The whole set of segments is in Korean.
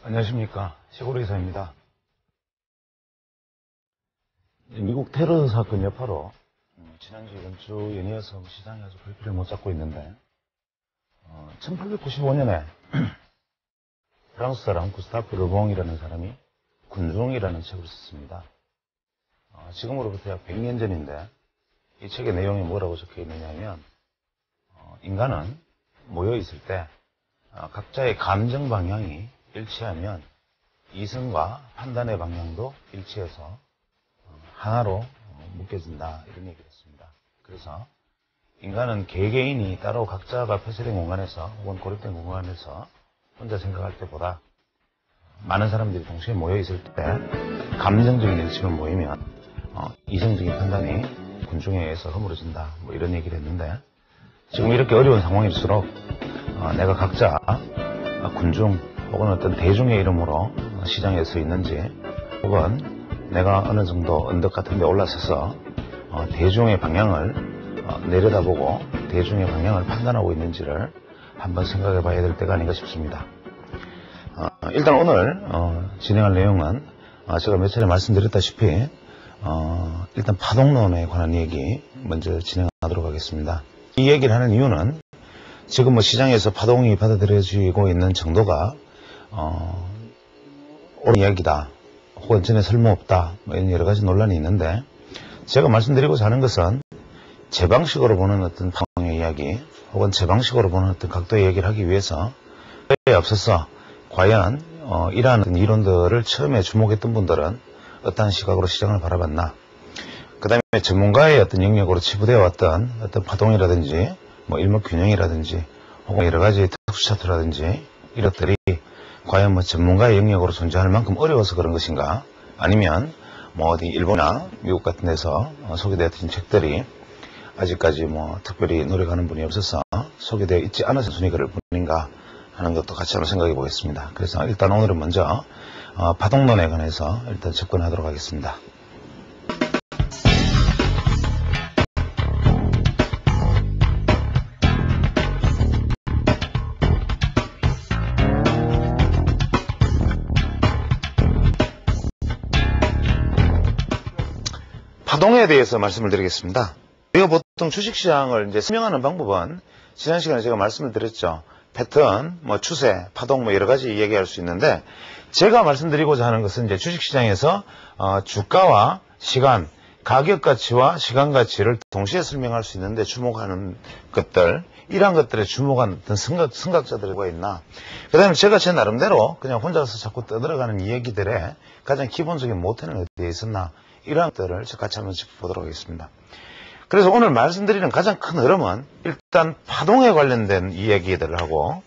안녕하십니까. 시골 의사입니다. 미국 테러 사건 여파로 지난주 이번 주 연이어서 시장이 아주 글귀를 못 잡고 있는데 1895년에 프랑스 사람 구스타프 르봉이라는 사람이 군중이라는 책을 썼습니다. 지금으로부터 약 100년 전인데 이 책의 내용이 뭐라고 적혀 있느냐면 인간은 모여 있을 때 각자의 감정 방향이 일치하면 이성과 판단의 방향도 일치해서 하나로 묶여진다, 이런 얘기를 했습니다. 그래서 인간은 개개인이 따로 각자가 폐쇄된 공간에서 혹은 고립된 공간에서 혼자 생각할 때보다 많은 사람들이 동시에 모여 있을 때 감정적인 일치만 모이면 이성적인 판단이 군중에 의해서 허물어진다, 뭐 이런 얘기를 했는데, 지금 이렇게 어려운 상황일수록 내가 각자 군중 혹은 어떤 대중의 이름으로 시장에 서 있는지, 혹은 내가 어느 정도 언덕 같은 데 올라서서 대중의 방향을 내려다보고 대중의 방향을 판단하고 있는지를 한번 생각해 봐야 될 때가 아닌가 싶습니다. 일단 오늘 진행할 내용은 제가 몇 차례 말씀드렸다시피 일단 파동론에 관한 얘기 먼저 진행하도록 하겠습니다. 이 얘기를 하는 이유는 지금 뭐 시장에서 파동이 받아들여지고 있는 정도가 옳은 이야기다, 혹은 전에 쓸모없다, 뭐 이런 여러 가지 논란이 있는데, 제가 말씀드리고자 하는 것은 제 방식으로 보는 어떤 파동의 이야기, 혹은 제 방식으로 보는 어떤 각도의 이야기를 하기 위해서 그에 앞서서 과연 이러한 어떤 이론들을 처음에 주목했던 분들은 어떠한 시각으로 시장을 바라봤나, 그 다음에 전문가의 어떤 영역으로 치부되어 왔던 어떤 파동이라든지 뭐 일목균형이라든지 혹은 여러 가지 특수 차트라든지 이런 것들이 과연 뭐 전문가의 영역으로 존재할 만큼 어려워서 그런 것인가, 아니면 뭐 어디 일본이나 미국 같은 데서 소개되었던 책들이 아직까지 뭐 특별히 노력하는 분이 없어서 소개되어 있지 않아서 순위 그럴 뿐인가 하는 것도 같이 한번 생각해 보겠습니다. 그래서 일단 오늘은 먼저 파동론에 관해서 일단 접근하도록 하겠습니다. 파동에 대해서 말씀을 드리겠습니다. 우리가 보통 주식시장을 이제 설명하는 방법은 지난 시간에 제가 말씀을 드렸죠. 패턴, 뭐 추세, 파동, 뭐 여러 가지 얘기할 수 있는데, 제가 말씀드리고자 하는 것은 이제 주식시장에서 주가와 시간, 가격 가치와 시간 가치를 동시에 설명할 수 있는데 주목하는 것들, 이러한 것들에 주목한 어떤 선각자들이 있나, 그 다음에 제가 제 나름대로 그냥 혼자서 자꾸 떠들어가는 이야기들의 가장 기본적인 모태는 어디에 있었나, 이러한 것들을 같이 한번 짚어보도록 하겠습니다. 그래서 오늘 말씀드리는 가장 큰 흐름은 일단 파동에 관련된 이야기들을 하고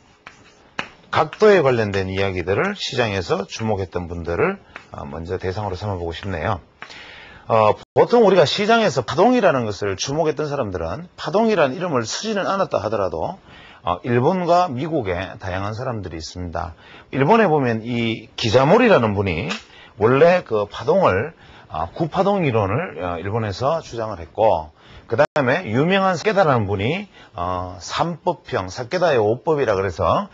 각도에 관련된 이야기들을 시장에서 주목했던 분들을 먼저 대상으로 삼아보고 싶네요. 보통 우리가 시장에서 파동이라는 것을 주목했던 사람들은 파동이라는 이름을 쓰지는 않았다 하더라도 일본과 미국에 다양한 사람들이 있습니다. 일본에 보면 이 기자모리라는 분이 원래 그 파동을 구파동 이론을 일본에서 주장을 했고, 그 다음에 유명한 사케다라는 분이 삼법형, 사케다의 5법이라 그래서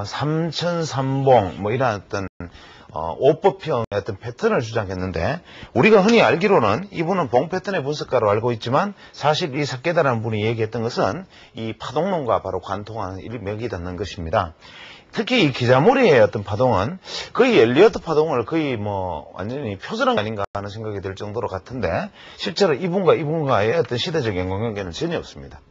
삼천삼봉 뭐 이런 어떤 5법형의 어떤 패턴을 주장했는데, 우리가 흔히 알기로는 이분은 봉 패턴의 분석가로 알고 있지만 사실 이 사케다라는 분이 얘기했던 것은 이 파동론과 바로 관통하는 일맥이 닿는 것입니다. 특히 이 기자모리의 어떤 파동은 거의 엘리어트 파동을 거의 뭐 완전히 표절한 게 아닌가 하는 생각이 들 정도로 같은데, 실제로 이분과의 어떤 시대적 연관관계는 전혀 없습니다.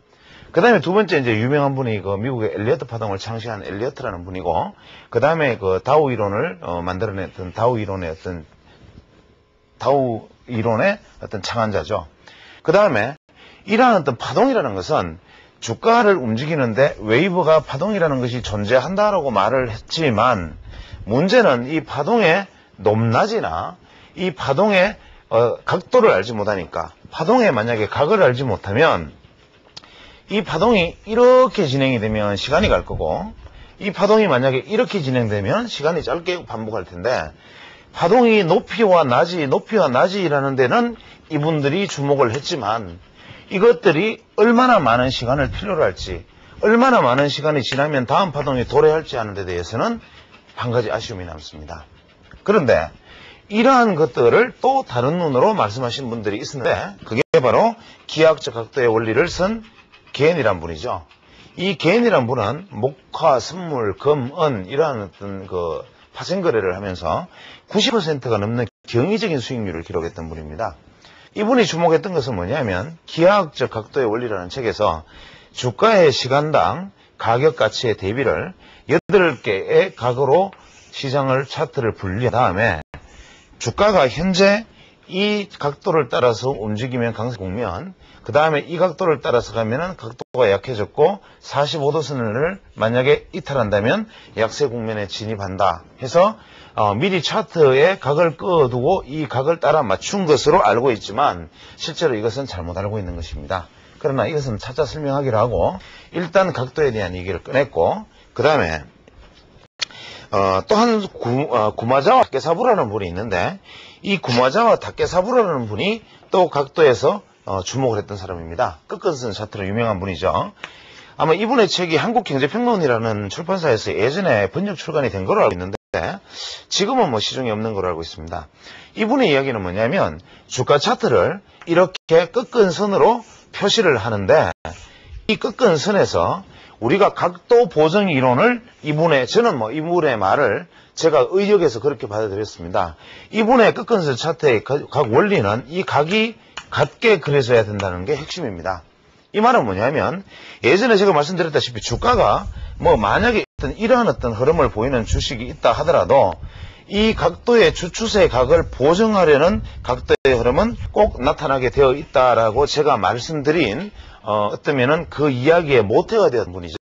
그 다음에 두 번째 이제 유명한 분이 그 미국의 엘리어트 파동을 창시한 엘리어트라는 분이고, 그 다음에 그 다우 이론을 만들어냈던 다우 이론의 어떤 창안자죠. 그 다음에 이러한 어떤 파동이라는 것은 주가를 움직이는데 웨이브가 파동이라는 것이 존재한다라고 말을 했지만, 문제는 이 파동의 높낮이나 이 파동의 각도를 알지 못하니까, 파동의 만약에 각을 알지 못하면 이 파동이 이렇게 진행이 되면 시간이 갈 거고, 이 파동이 만약에 이렇게 진행되면 시간이 짧게 반복할 텐데, 파동이 높이와 낮이라는 데는 이분들이 주목을 했지만, 이것들이 얼마나 많은 시간을 필요로 할지, 얼마나 많은 시간이 지나면 다음 파동이 도래할지 하는 데 대해서는 한 가지 아쉬움이 남습니다. 그런데 이러한 것들을 또 다른 눈으로 말씀하신 분들이 있었는데 그게 바로 기하학적 각도의 원리를 쓴 게인이란 분이죠. 이 게인이란 분은 목화, 선물, 금, 은 이러한 어떤 그 파생 거래를 하면서 90%가 넘는 경이적인 수익률을 기록했던 분입니다. 이분이 주목했던 것은 뭐냐면 기하학적 각도의 원리라는 책에서 주가의 시간당 가격 가치의 대비를 8개의 각으로 시장을 차트를 분리한 다음에 주가가 현재 이 각도를 따라서 움직이면 강세 국면, 그 다음에 이 각도를 따라서 가면은 각도가 약해졌고 45도선을 만약에 이탈한다면 약세 국면에 진입한다 해서 미리 차트에 각을 그어두고 이 각을 따라 맞춘 것으로 알고 있지만 실제로 이것은 잘못 알고 있는 것입니다. 그러나 이것은 차차 설명하기로 하고 일단 각도에 대한 얘기를 꺼냈고 그 다음에 또한 구마자와 다케사부라는 분이 있는데 이 구마자와 다케사부라는 분이 또 각도에서 주목을 했던 사람입니다. 끝끝은 차트로 유명한 분이죠. 아마 이분의 책이 한국경제평론이라는 출판사에서 예전에 번역 출간이 된 걸로 알고 있는데 지금은 뭐 시중에 없는 걸로 알고 있습니다. 이분의 이야기는 뭐냐면 주가 차트를 이렇게 끝근선으로 표시를 하는데 이 끝근선에서 우리가 각도 보정 이론을 저는 이분의 말을 제가 의역해서 그렇게 받아들였습니다. 이분의 끝근선 차트의 각 원리는 이 각이 같게 그려져야 된다는 게 핵심입니다. 이 말은 뭐냐면 예전에 제가 말씀드렸다시피 주가가 만약에 이러한 어떤 흐름을 보이는 주식이 있다 하더라도 이 각도의 주추세의 각을 보정하려는 각도의 흐름은 꼭 나타나게 되어 있다라고 제가 말씀드린 어떠면은 그 이야기의 모태가 되었던 분이죠.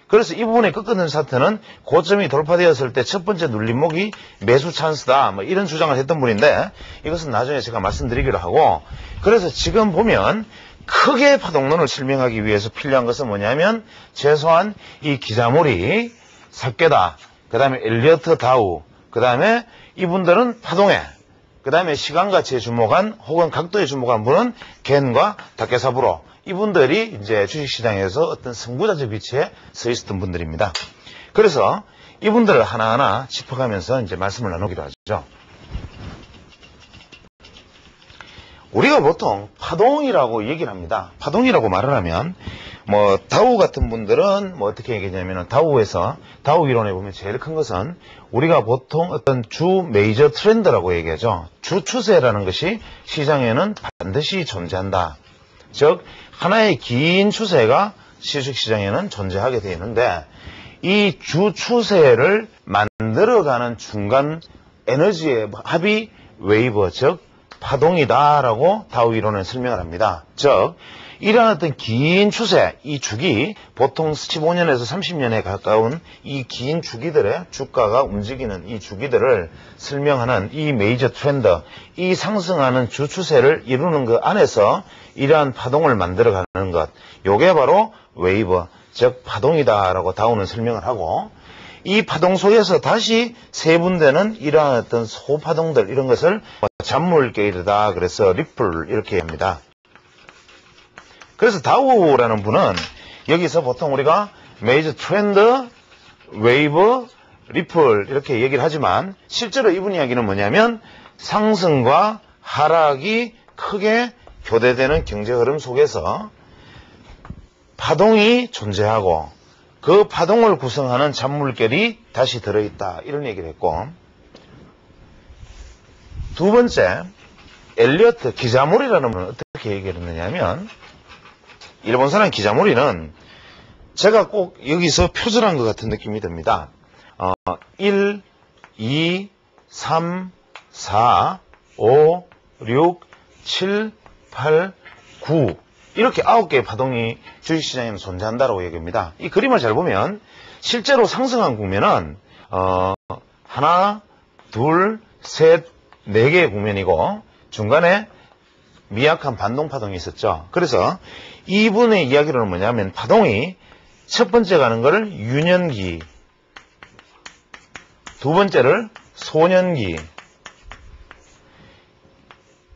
그래서 이 부분의 끝끝는 차트는 고점이 돌파되었을 때 첫 번째 눌림목이 매수 찬스다 이런 주장을 했던 분인데 이것은 나중에 제가 말씀드리기로 하고 그래서 지금 보면 크게 파동론을 설명하기 위해서 필요한 것은 뭐냐면 최소한 이 기자몰이 삭개다 그 다음에 엘리어트 다우 그 다음에 이분들은 파동에 그 다음에 시간가치에 주목한 혹은 각도에 주목한 분은 겐과 다케사부로 이분들이 이제 주식시장에서 어떤 선구자적 위치에 서 있었던 분들입니다. 그래서 이분들을 하나하나 짚어가면서 이제 말씀을 나누기로 하죠. 우리가 보통 파동이라고 얘기를 합니다. 파동이라고 말을 하면 다우 같은 분들은 어떻게 얘기하냐면 다우 이론에 보면 제일 큰 것은 우리가 보통 어떤 주 메이저 트렌드라고 얘기하죠. 주 추세라는 것이 시장에는 반드시 존재한다. 즉 하나의 긴 추세가 주식시장에는 존재하게 되어 있는데 이 주 추세를 만들어가는 중간 에너지의 합이 웨이브 즉 파동이다라고 다우 이론은 설명을 합니다. 즉 이러한 어떤 긴 추세, 이 주기 보통 15년에서 30년에 가까운 이 긴 주기들의 주가가 움직이는 이 주기들을 설명하는 이 메이저 트렌드, 이 상승하는 주 추세를 이루는 그 안에서 이러한 파동을 만들어가는 것, 요게 바로 웨이브, 즉 파동이다라고 다우는 설명을 하고 이 파동 속에서 다시 세분되는 이러한 어떤 소파동들 이런 것을 잔물게이르다 그래서 리플 이렇게 합니다. 그래서 다우라는 분은 여기서 보통 우리가 메이저 트렌드, 웨이브, 리플 이렇게 얘기를 하지만 실제로 이분 이야기는 뭐냐면 상승과 하락이 크게 교대되는 경제 흐름 속에서 파동이 존재하고 그 파동을 구성하는 잔물결이 다시 들어있다 이런 얘기를 했고 두 번째 엘리어트 기자몰이라는 분은 어떻게 얘기를 했느냐면 일본 사람 기자몰이는 제가 꼭 여기서 표절한 것 같은 느낌이 듭니다. 1, 2, 3, 4, 5, 6, 7, 8, 9 이렇게 9개의 파동이 주식시장에는 존재한다고 얘기합니다. 이 그림을 잘 보면 실제로 상승한 국면은 하나, 둘, 셋, 4개의 국면이고 중간에 미약한 반동파동이 있었죠. 그래서 이분의 이야기로는 뭐냐면 파동이 첫 번째 가는 거를 유년기, 두 번째를 소년기,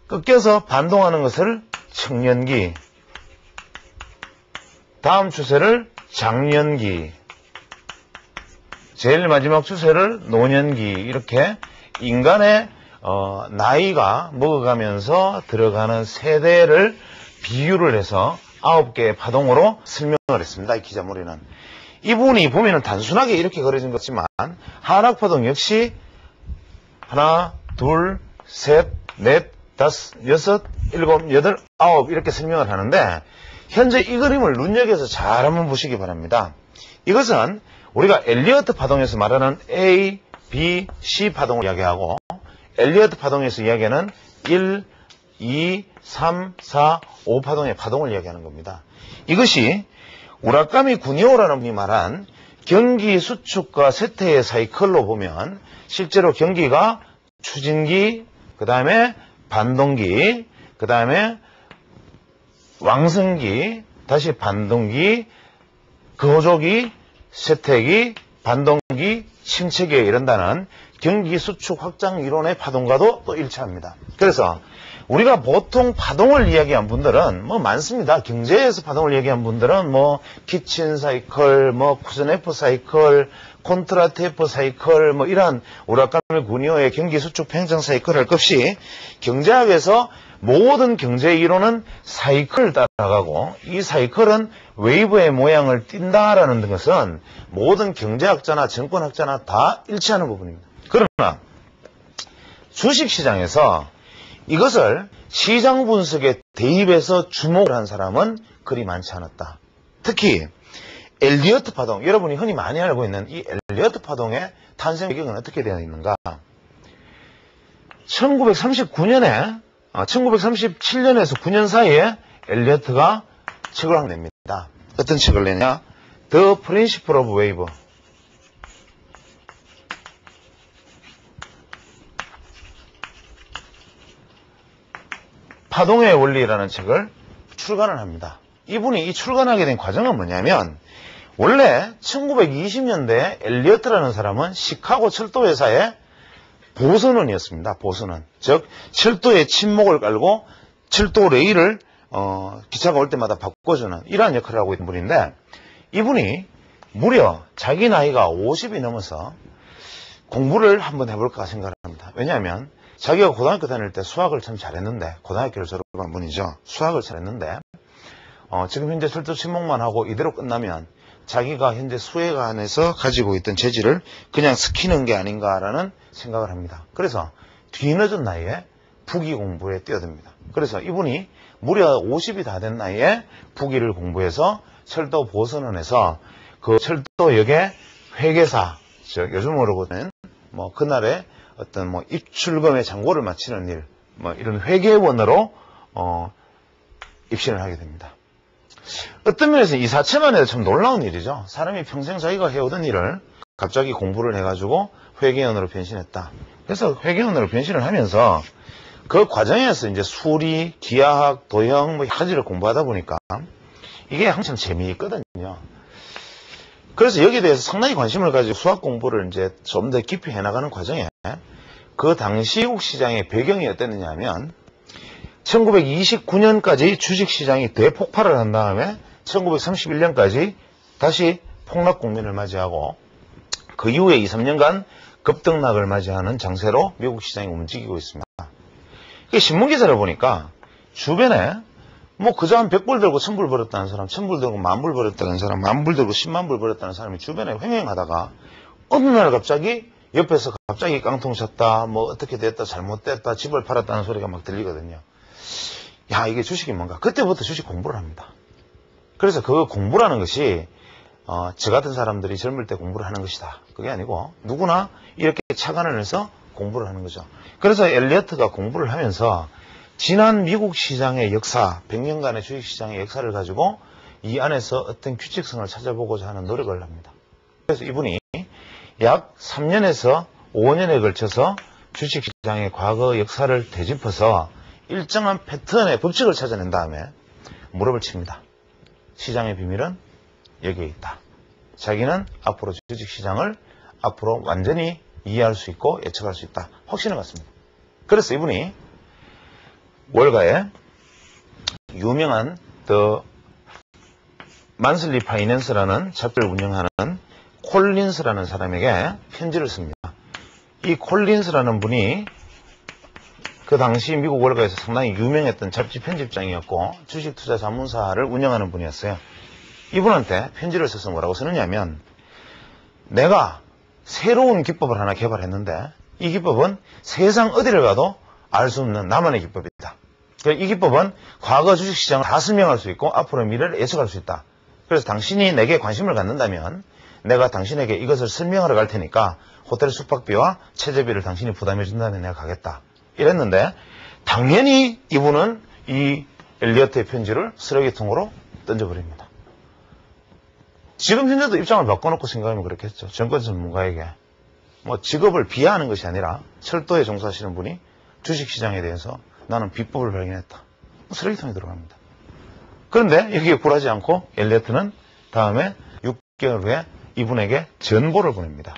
꺾여서 반동하는 것을 청년기, 다음 추세를 장년기, 제일 마지막 주세를 노년기, 이렇게 인간의 나이가 먹어가면서 들어가는 세대를 비유를 해서 9개의 파동으로 설명을 했습니다. 이 기자머리는. 이 부분이 보면은 단순하게 이렇게 그려진 것지만 하락파동 역시 하나, 둘, 셋, 넷, 다섯, 여섯, 일곱, 여덟, 아홉 이렇게 설명을 하는데 현재 이 그림을 눈여겨서 잘 한번 보시기 바랍니다. 이것은 우리가 엘리어트 파동에서 말하는 A, B, C 파동을 이야기하고 엘리어트 파동에서 이야기하는 1, 2, 3, 4, 5 파동의 파동을 이야기하는 겁니다. 이것이 우라카미 구니오라는 분이 말한 경기 수축과 쇠퇴의 사이클로 보면 실제로 경기가 추진기, 그 다음에 반동기, 그 다음에 왕성기, 다시 반동기, 거조기, 쇠퇴기, 반동기, 침체기에 이른다는 경기 수축 확장 이론의 파동과도 또 일치합니다. 그래서 우리가 보통 파동을 이야기한 분들은 뭐 많습니다. 경제에서 파동을 얘기한 분들은 뭐 키친 사이클, 뭐 쿠슨 F 사이클, 콘트라트 F 사이클, 뭐 이러한 우라카미 구니오의 경기 수축 팽창 사이클 할 것 없이 경제학에서 모든 경제 이론은 사이클을 따라가고 이 사이클은 웨이브의 모양을 띈다라는 것은 모든 경제학자나 정권학자나 다 일치하는 부분입니다. 그러나 주식시장에서 이것을 시장 분석에 대입해서 주목을 한 사람은 그리 많지 않았다. 특히 엘리어트 파동, 여러분이 흔히 많이 알고 있는 이 엘리어트 파동의 탄생 배경은 어떻게 되어 있는가? 1937년에서 9년 사이에 엘리어트가 책을 냅니다. 어떤 책을 내냐? The Principle of Wave. 파동의 원리라는 책을 출간을 합니다. 이분이 이 출간하게 된 과정은 뭐냐면 원래 1920년대에 엘리어트라는 사람은 시카고 철도회사의 보선원이었습니다. 보선원. 즉 철도의 침목을 깔고 철도 레일을 기차가 올 때마다 바꿔주는 이러한 역할을 하고 있는 분인데 이분이 무려 자기 나이가 50이 넘어서 공부를 한번 해볼까 생각을 합니다. 왜냐하면 자기가 고등학교 다닐 때 수학을 참 잘했는데 고등학교를 졸업한 분이죠. 수학을 잘했는데 지금 현재 철도 침목만 하고 이대로 끝나면 자기가 현재 수해관에서 가지고 있던 재질을 그냥 스키는 게 아닌가라는 생각을 합니다. 그래서 뒤늦은 나이에 부기 공부에 뛰어듭니다. 그래서 이분이 무려 50이 다 된 나이에 부기를 공부해서 철도 보선원에서 그 철도역의 회계사, 즉 요즘으로 보면 뭐 그날의 어떤 뭐 입출금의 잔고를 마치는 일, 뭐 이런 회계원으로 입신을 하게 됩니다. 어떤 면에서 이 자체만 해도 참 놀라운 일이죠. 사람이 평생 자기가 해오던 일을 갑자기 공부를 해가지고 회계원으로 변신했다. 그래서 회계원으로 변신을 하면서 그 과정에서 이제 수리, 기하학, 도형 뭐 여러 가지를 공부하다 보니까 이게 항상 재미있거든요. 그래서 여기에 대해서 상당히 관심을 가지고 수학 공부를 이제 좀 더 깊이 해나가는 과정에 그 당시 미국 시장의 배경이 어땠느냐 하면 1929년까지 주식시장이 대폭발을 한 다음에 1931년까지 다시 폭락 국면을 맞이하고 그 이후에 2, 3년간 급등락을 맞이하는 장세로 미국 시장이 움직이고 있습니다. 신문기사를 보니까 주변에 뭐 그저 한 100불 들고 1000불 벌었다는 사람, 1000불 들고 10,000불 벌었다는 사람, 10,000불 들고 100,000불 벌었다는 사람이 주변에 횡행하다가 어느 날 갑자기 옆에서 갑자기 깡통 쳤다, 뭐 어떻게 됐다, 잘못됐다, 집을 팔았다는 소리가 막 들리거든요. 야, 이게 주식이 뭔가. 그때부터 주식 공부를 합니다. 그래서 그 공부라는 것이 저 같은 사람들이 젊을 때 공부를 하는 것이다. 그게 아니고 누구나 이렇게 착안을 해서 공부를 하는 거죠. 그래서 엘리어트가 공부를 하면서 지난 미국 시장의 역사, 100년간의 주식시장의 역사를 가지고 이 안에서 어떤 규칙성을 찾아보고자 하는 노력을 합니다. 그래서 이분이 약 3년에서 5년에 걸쳐서 주식시장의 과거 역사를 되짚어서 일정한 패턴의 법칙을 찾아낸 다음에 무릎을 칩니다. 시장의 비밀은 여기에 있다. 자기는 앞으로 주식시장을 앞으로 완전히 이해할 수 있고 예측할 수 있다. 확신을 갖습니다. 그래서 이분이 월가에 유명한 The Monthly Finance라는 잡지를 운영하는 콜린스라는 사람에게 편지를 씁니다. 이 콜린스라는 분이 그 당시 미국 월가에서 상당히 유명했던 잡지 편집장이었고 주식 투자 자문사를 운영하는 분이었어요. 이분한테 편지를 써서 뭐라고 쓰느냐면, 내가 새로운 기법을 하나 개발했는데 이 기법은 세상 어디를 가도 알 수 없는 나만의 기법이다. 이 기법은 과거 주식시장을 다 설명할 수 있고 앞으로의 미래를 예측할 수 있다. 그래서 당신이 내게 관심을 갖는다면 내가 당신에게 이것을 설명하러 갈 테니까 호텔 숙박비와 체재비를 당신이 부담해 준다면 내가 가겠다. 이랬는데 당연히 이분은 이 엘리어트의 편지를 쓰레기통으로 던져버립니다. 지금 현재도 입장을 바꿔놓고 생각하면 그렇겠죠. 정권 전문가에게 뭐 직업을 비하하는 것이 아니라 철도에 종사하시는 분이 주식시장에 대해서 나는 비법을 발견했다. 쓰레기통에 들어갑니다. 그런데 여기에 굴하지 않고 엘리어트는 다음에 6개월 후에 이분에게 전보를 보냅니다.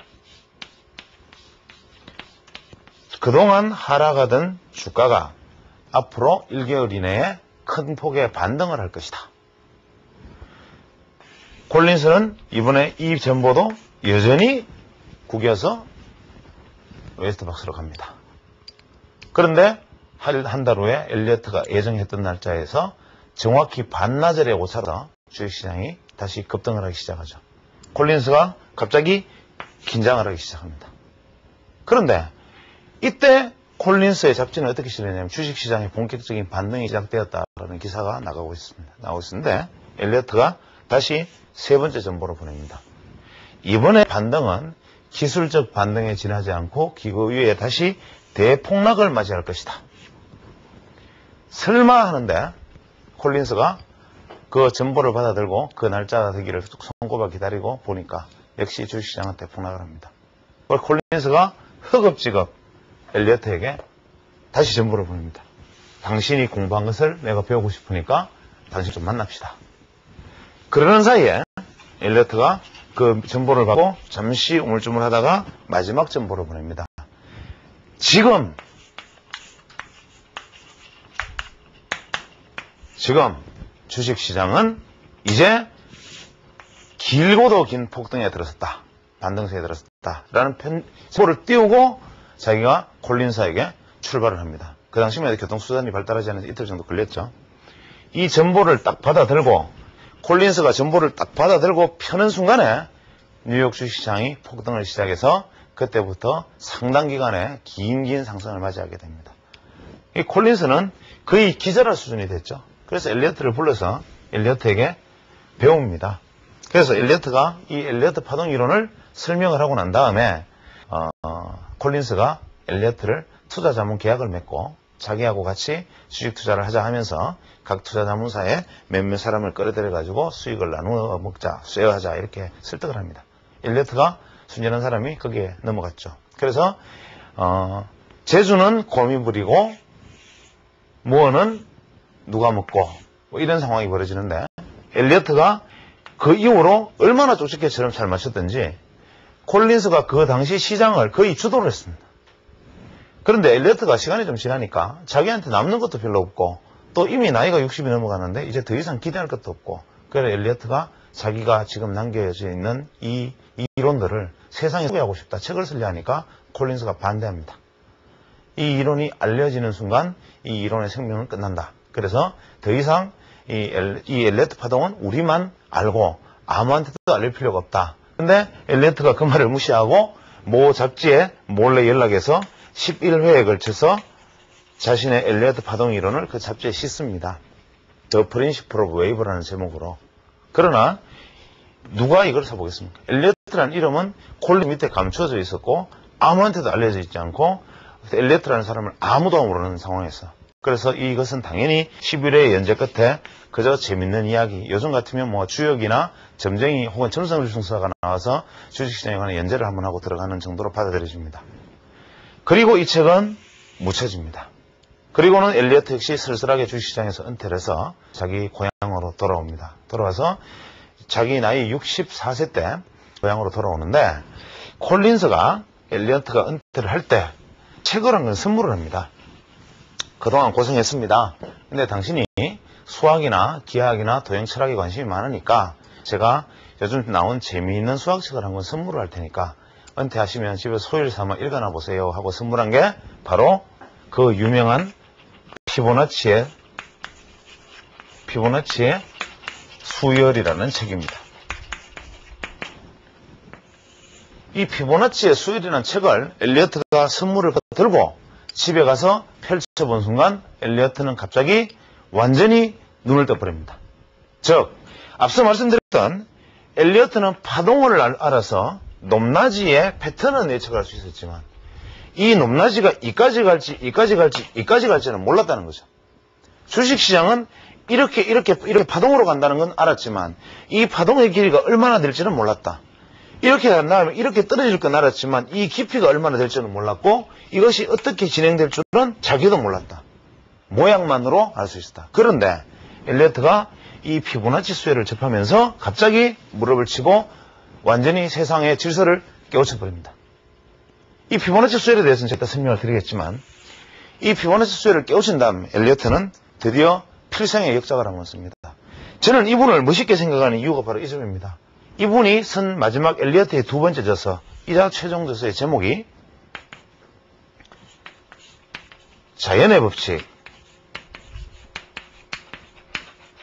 그동안 하락하던 주가가 앞으로 1개월 이내에 큰 폭의 반등을 할 것이다. 콜린스는 이번에 이 전보도 여전히 구겨서 웨스트박스로 갑니다. 그런데 한 달 후에 엘리어트가 예정했던 날짜에서 정확히 반나절의 오차로 주식시장이 다시 급등을 하기 시작하죠. 콜린스가 갑자기 긴장을 하기 시작합니다. 그런데 이때 콜린스의 잡지는 어떻게 실렸냐면 주식시장의 본격적인 반등이 시작되었다라는 기사가 나오고 있는데 엘리어트가 다시 세 번째 전보를 보냅니다. 이번에 반등은 기술적 반등에 지나지 않고 기고 위에 다시 대폭락을 맞이할 것이다. 설마 하는데 콜린스가 그 전보를 받아들고 그 날짜가 되기를 손꼽아 기다리고 보니까 역시 주식시장은 대폭락을 합니다. 콜린스가 허겁지겁 엘리어트에게 다시 전보를 보냅니다. 당신이 공부한 것을 내가 배우고 싶으니까 당신 좀 만납시다. 그러는 사이에 엘리어트가 그 전보를 받고 잠시 우물쭈물하다가 마지막 전보를 보냅니다. 지금 주식시장은 이제 길고도 긴 폭등에 들어섰다. 반등세에 들어섰다. 라는 전보를 띄우고 자기가 콜린스에게 출발을 합니다. 그 당시만 해도 교통수단이 발달하지 않아서 이틀 정도 걸렸죠. 이 전보를 딱 받아들고 콜린스가 전보를 딱 받아들고 펴는 순간에 뉴욕 주식시장이 폭등을 시작해서 그때부터 상당 기간의 긴 상승을 맞이하게 됩니다. 이 콜린스는 거의 기절할 수준이 됐죠. 그래서 엘리어트를 불러서 엘리어트에게 배웁니다. 그래서 엘리어트가 이 엘리어트 파동 이론을 설명을 하고 난 다음에 콜린스가 엘리어트를 투자 자문 계약을 맺고 자기하고 같이 주식 투자를 하자 하면서 각 투자 자문사에 몇몇 사람을 끌어들여 가지고 수익을 나누어 먹자, 쉐어하자 이렇게 설득을 합니다. 엘리어트가 순진한 사람이 거기에 넘어갔죠. 그래서 제주는 곰이 부리고 무어는 누가 먹고 뭐 이런 상황이 벌어지는데 엘리어트가 그 이후로 얼마나 쪽집게처럼 잘 맞췄던지 콜린스가 그 당시 시장을 거의 주도를 했습니다. 그런데 엘리어트가 시간이 좀 지나니까 자기한테 남는 것도 별로 없고 또 이미 나이가 60이 넘어가는데 이제 더 이상 기대할 것도 없고 그래서 엘리어트가 자기가 지금 남겨져 있는 이 이론들을 세상에 소개하고 싶다. 책을 쓰려 하니까 콜린스가 반대합니다. 이 이론이 알려지는 순간 이 이론의 생명은 끝난다. 그래서 더 이상 이 엘리어트 파동은 우리만 알고 아무한테도 알릴 필요가 없다. 근데 엘리어트가 그 말을 무시하고 모 잡지에 몰래 연락해서 11회에 걸쳐서 자신의 엘리어트 파동 이론을 그 잡지에 싣습니다. The Principle of Wave라는 제목으로. 그러나 누가 이걸 사보겠습니까? 엘리어트라는 이름은 콜린 밑에 감춰져 있었고 아무한테도 알려져 있지 않고 엘리어트라는 사람을 아무도 모르는 상황에서 그래서 이것은 당연히 11회의 연재 끝에 그저 재밌는 이야기, 요즘 같으면 뭐 주역이나 점쟁이 혹은 점성주승사가 나와서 주식시장에 관한 연재를 한번 하고 들어가는 정도로 받아들여집니다. 그리고 이 책은 묻혀집니다. 그리고는 엘리어트 역시 슬슬하게 주식시장에서 은퇴를 해서 자기 고향으로 돌아옵니다. 돌아와서 자기 나이 64세 때 고향으로 돌아오는데 콜린스가 엘리어트가 은퇴를 할 때 책을 한 권 선물을 합니다. 그동안 고생했습니다. 근데 당신이 수학이나 기하학이나 도형 철학에 관심이 많으니까 제가 요즘 나온 재미있는 수학책을 한 권 선물을 할 테니까 은퇴하시면 집에 소일 삼아 읽어나 보세요 하고 선물한 게 바로 그 유명한 피보나치의 수열이라는 책입니다. 이 피보나치의 수열이라는 책을 엘리어트가 선물을 들고 집에 가서 펼쳐본 순간 엘리어트는 갑자기 완전히 눈을 떠버립니다. 즉, 앞서 말씀드렸던 엘리어트는 파동을 알아서 높낮이의 패턴은 예측할 수 있었지만 이 높낮이가 이까지 갈지는 몰랐다는 거죠. 주식시장은 이렇게 파동으로 간다는 건 알았지만 이 파동의 길이가 얼마나 될지는 몰랐다. 이렇게 간 다음에 이렇게 떨어질 건 알았지만 이 깊이가 얼마나 될지는 몰랐고 이것이 어떻게 진행될 줄은 자기도 몰랐다. 모양만으로 알 수 있었다. 그런데 엘리어트가 이 피보나치 수열을 접하면서 갑자기 무릎을 치고 완전히 세상의 질서를 깨우쳐버립니다. 이 피보나치 수열에 대해서는 제가 설명을 드리겠지만 이 피보나치 수열을 깨우친 다음 엘리어트는 드디어 필생의 역작을 한번 씁니다. 저는 이분을 멋있게 생각하는 이유가 바로 이 점입니다. 이분이 쓴 마지막 엘리어트의 두 번째 저서이자 최종 저서의 제목이 자연의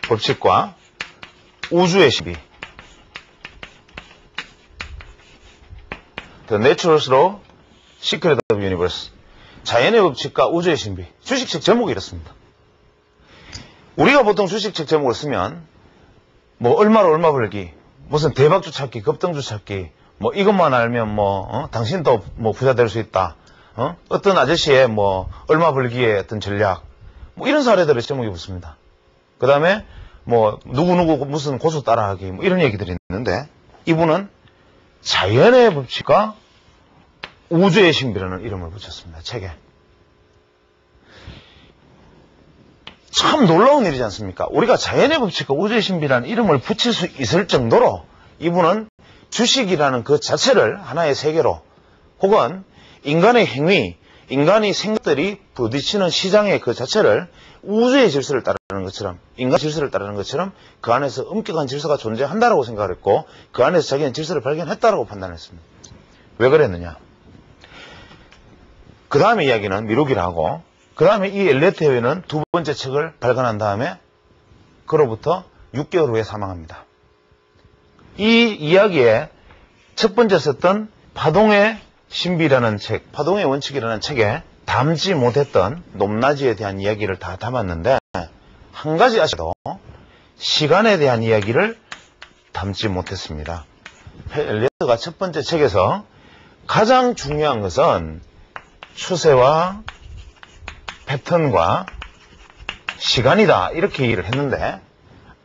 법칙과 우주의 신비 The Natural Law, Secret of Universe 자연의 법칙과 우주의 신비 주식책 제목이 이렇습니다. 우리가 보통 주식책 제목을 쓰면 뭐 얼마로 얼마 벌기 무슨 대박주 찾기, 급등주 찾기 뭐 이것만 알면 당신도 부자 될 수 있다. 어떤 아저씨의 얼마 벌기의 어떤 전략 이런 사례들의 제목이 붙습니다. 그 다음에 누구누구 무슨 고수 따라하기 이런 얘기들이 있는데 이분은 자연의 법칙과 우주의 신비라는 이름을 붙였습니다. 책에. 참 놀라운 일이지 않습니까? 우리가 자연의 법칙과 우주의 신비라는 이름을 붙일 수 있을 정도로 이분은 주식이라는 그 자체를 하나의 세계로 혹은 인간의 행위, 인간의 생각들이 부딪히는 시장의 그 자체를 우주의 질서를 따르는 것처럼 인간 질서를 따르는 것처럼 그 안에서 엄격한 질서가 존재한다라고 생각을 했고 그 안에서 자기는 질서를 발견했다라고 판단했습니다. 왜 그랬느냐? 그 다음에 이야기는 미루기를 하고 그 다음에 이 엘리어트 회는 두 번째 책을 발간한 다음에 그로부터 6개월 후에 사망합니다. 이 이야기에 첫 번째 썼던 파동의 신비라는 책, 파동의 원칙이라는 책에 담지 못했던 높낮이에 대한 이야기를 다 담았는데 한 가지 아쉽게도 시간에 대한 이야기를 담지 못했습니다. 엘리어트가 첫 번째 책에서 가장 중요한 것은 추세와 패턴과 시간이다 이렇게 얘기를 했는데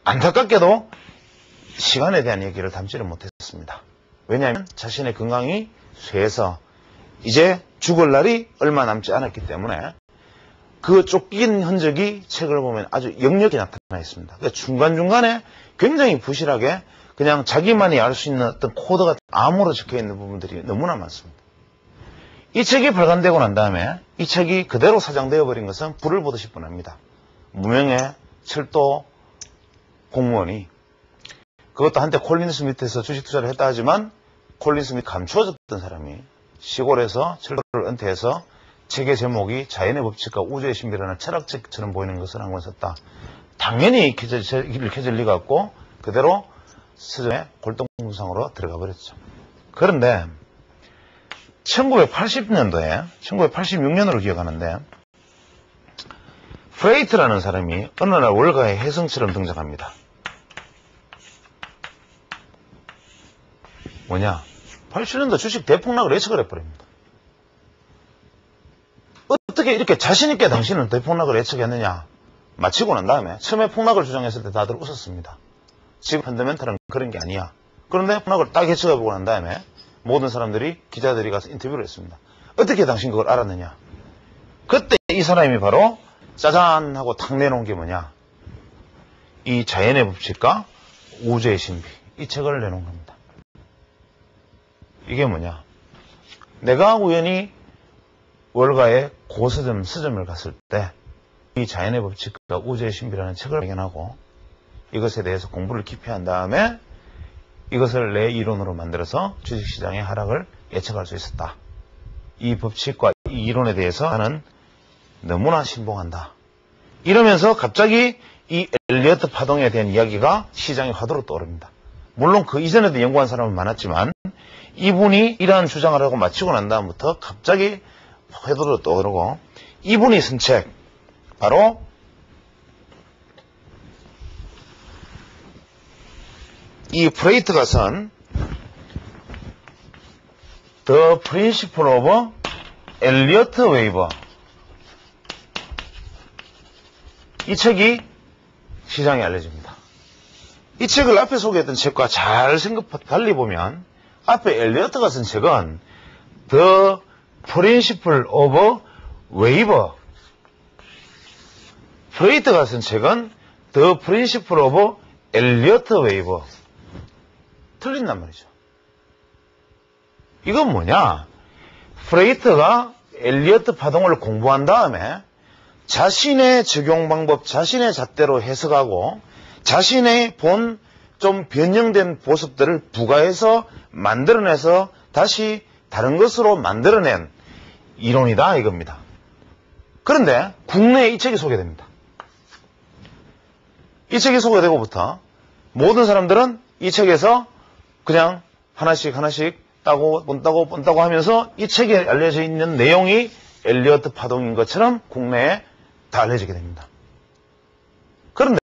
안타깝게도 시간에 대한 얘기를 담지를 못했습니다. 왜냐하면 자신의 건강이 쇠해서 이제 죽을 날이 얼마 남지 않았기 때문에 그 쫓긴 흔적이 책을 보면 아주 역력히 나타나 있습니다. 그러니까 중간중간에 굉장히 부실하게 그냥 자기만이 알 수 있는 어떤 코드가 암호로 적혀 있는 부분들이 너무나 많습니다. 이 책이 발간되고 난 다음에 이 책이 그대로 사장되어 버린 것은 불을 보듯이 뻔합니다. 무명의 철도 공무원이 그것도 한때 콜린 스미트에서 주식 투자를 했다 하지만 콜린 스미트 감추어졌던 사람이 시골에서 철도를 은퇴해서 책의 제목이 자연의 법칙과 우주의 신비라는 철학책처럼 보이는 것을 한 권 썼다. 당연히 읽혀질 리가 없고 그대로 서점의 골동품상으로 들어가 버렸죠. 그런데 1980년도에 1986년으로 기억하는데 프레이트라는 사람이 어느 날 월가의 혜성처럼 등장합니다. 뭐냐? 87년도 주식 대폭락을 예측을 해버립니다. 어떻게 이렇게 자신있게 당신은 대폭락을 예측했느냐? 마치고 난 다음에 처음에 폭락을 주장했을 때 다들 웃었습니다. 지금 펀더멘털은 그런 게 아니야. 그런데 폭락을 딱 예측해보고 난 다음에 모든 사람들이 기자들이 가서 인터뷰를 했습니다. 어떻게 당신 그걸 알았느냐? 그때 이 사람이 바로 짜잔 하고 탁 내놓은 게 뭐냐? 이 자연의 법칙과 우주의 신비 이 책을 내놓은 겁니다. 이게 뭐냐? 내가 우연히 월가의 서점을 갔을 때 이 자연의 법칙과 우주의 신비라는 책을 발견하고 이것에 대해서 공부를 깊이 한 다음에 이것을 내 이론으로 만들어서 주식시장의 하락을 예측할 수 있었다. 이 법칙과 이 이론에 대해서 나는 너무나 신봉한다. 이러면서 갑자기 이 엘리어트 파동에 대한 이야기가 시장의 화두로 떠오릅니다. 물론 그 이전에도 연구한 사람은 많았지만 이분이 이러한 주장을 하고 마치고 난 다음부터 갑자기 화두로 떠오르고 이분이 쓴 책, 바로 이 프레이트가 쓴 The Principle of Elliott Wave, 이 책이 시장에 알려집니다. 이 책을 앞에 소개했던 책과 잘 달리 보면 앞에 엘리어트가 쓴 책은 The Principle of Wave, 프레이트가 쓴 책은 The Principle of Elliott Wave. 틀린단 말이죠. 이건 뭐냐? 프레이트가 엘리어트 파동을 공부한 다음에 자신의 적용 방법, 자신의 잣대로 해석하고 자신의 본 좀 변형된 모습들을 부가해서 만들어내서 다시 다른 것으로 만들어낸 이론이다 이겁니다. 그런데 국내에 이 책이 소개됩니다. 이 책이 소개되고부터 모든 사람들은 이 책에서 그냥 하나씩 본다고 하면서 이 책에 알려져 있는 내용이 엘리어트 파동인 것처럼 국내에 다 알려지게 됩니다. 그런데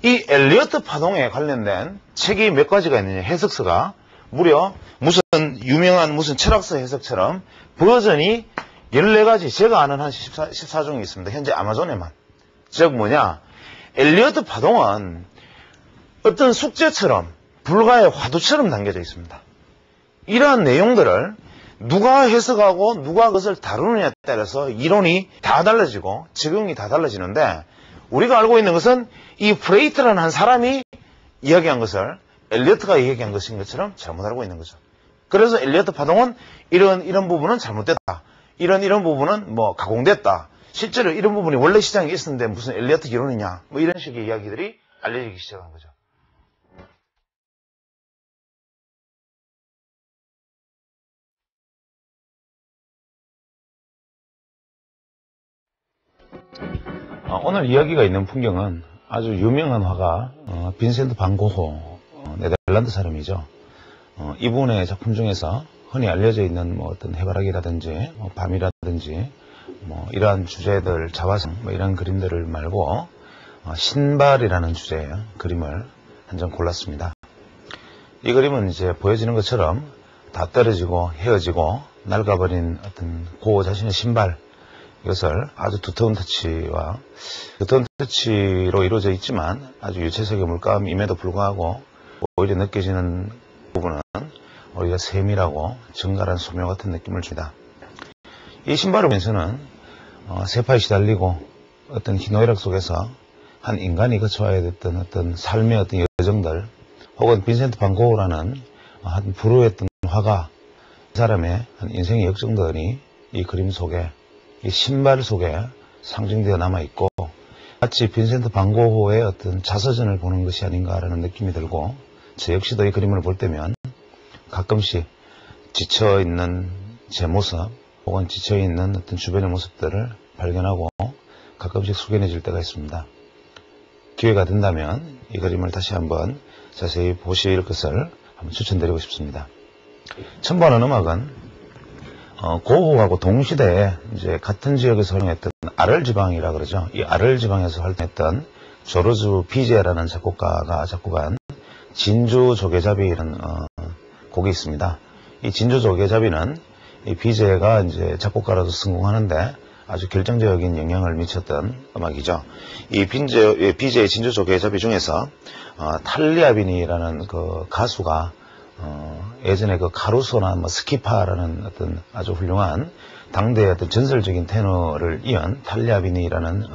이 엘리어트 파동에 관련된 책이 몇 가지가 있느냐, 해석서가 무려 무슨 유명한 무슨 철학서 해석처럼 버전이 14가지, 제가 아는 한 14종이 있습니다. 현재 아마존에만. 즉 뭐냐, 엘리어트 파동은 어떤 숙제처럼 불가의 화두처럼 담겨져 있습니다. 이러한 내용들을 누가 해석하고 누가 그것을 다루느냐에 따라서 이론이 다 달라지고 적용이 다 달라지는데, 우리가 알고 있는 것은 이 프레이트라는 한 사람이 이야기한 것을 엘리어트가 이야기한 것인 것처럼 잘못 알고 있는 거죠. 그래서 엘리어트 파동은 이런 부분은 잘못됐다, 이런 부분은 뭐 가공됐다, 실제로 이런 부분이 원래 시장에 있었는데 무슨 엘리어트 이론이냐, 뭐 이런 식의 이야기들이 알려지기 시작한 거죠. 오늘 이야기가 있는 풍경은 아주 유명한 화가 빈센트 반 고호, 네덜란드 사람이죠. 이분의 작품 중에서 흔히 알려져 있는 뭐 어떤 해바라기라든지 밤이라든지 뭐 이러한 주제들, 자화상 뭐 이런 그림들을 말고 신발이라는 주제의 그림을 한 장 골랐습니다. 이 그림은 이제 보여지는 것처럼 다 떨어지고 헤어지고 낡아버린 어떤 고호 자신의 신발, 이것을 아주 두터운 터치로 이루어져 있지만 아주 유채색의 물감임에도 불구하고 오히려 느껴지는 부분은 오히려 세밀하고 정갈한 소묘 같은 느낌을 줍니다. 이 신발을 보면서는 세파에 시달리고 어떤 희노애락 속에서 한 인간이 거쳐와야 됐던 어떤 삶의 어떤 여정들, 혹은 빈센트 반 고흐라는 한 불후했던 화가, 이 사람의 한 인생의 역정들이 이 그림 속에, 이 신발 속에 상징되어 남아있고, 마치 빈센트 반 고흐의 어떤 자서전을 보는 것이 아닌가라는 느낌이 들고, 저 역시도 이 그림을 볼 때면 가끔씩 지쳐있는 제 모습, 혹은 지쳐있는 어떤 주변의 모습들을 발견하고 가끔씩 숙연해질 때가 있습니다. 기회가 된다면 이 그림을 다시 한번 자세히 보실 것을 한번 추천드리고 싶습니다. 첨부하는 음악은 고흐하고 동시대에 이제 같은 지역에서 활동했던 아를 지방이라 그러죠. 이 아를 지방에서 활동했던 조르주 비제라는 작곡가가 작곡한 진주 조개잡이라는 곡이 있습니다. 이 진주 조개잡이는 이 비제가 이제 작곡가로도 성공하는데 아주 결정적인 영향을 미쳤던 음악이죠. 이 비제의 진주 조개잡이 중에서 탈리아빈이라는 그 가수가 예전에 그 카루소나 뭐 스키파라는 어떤 아주 훌륭한 당대의 어떤 전설적인 테너를 이은 탈리아비니라는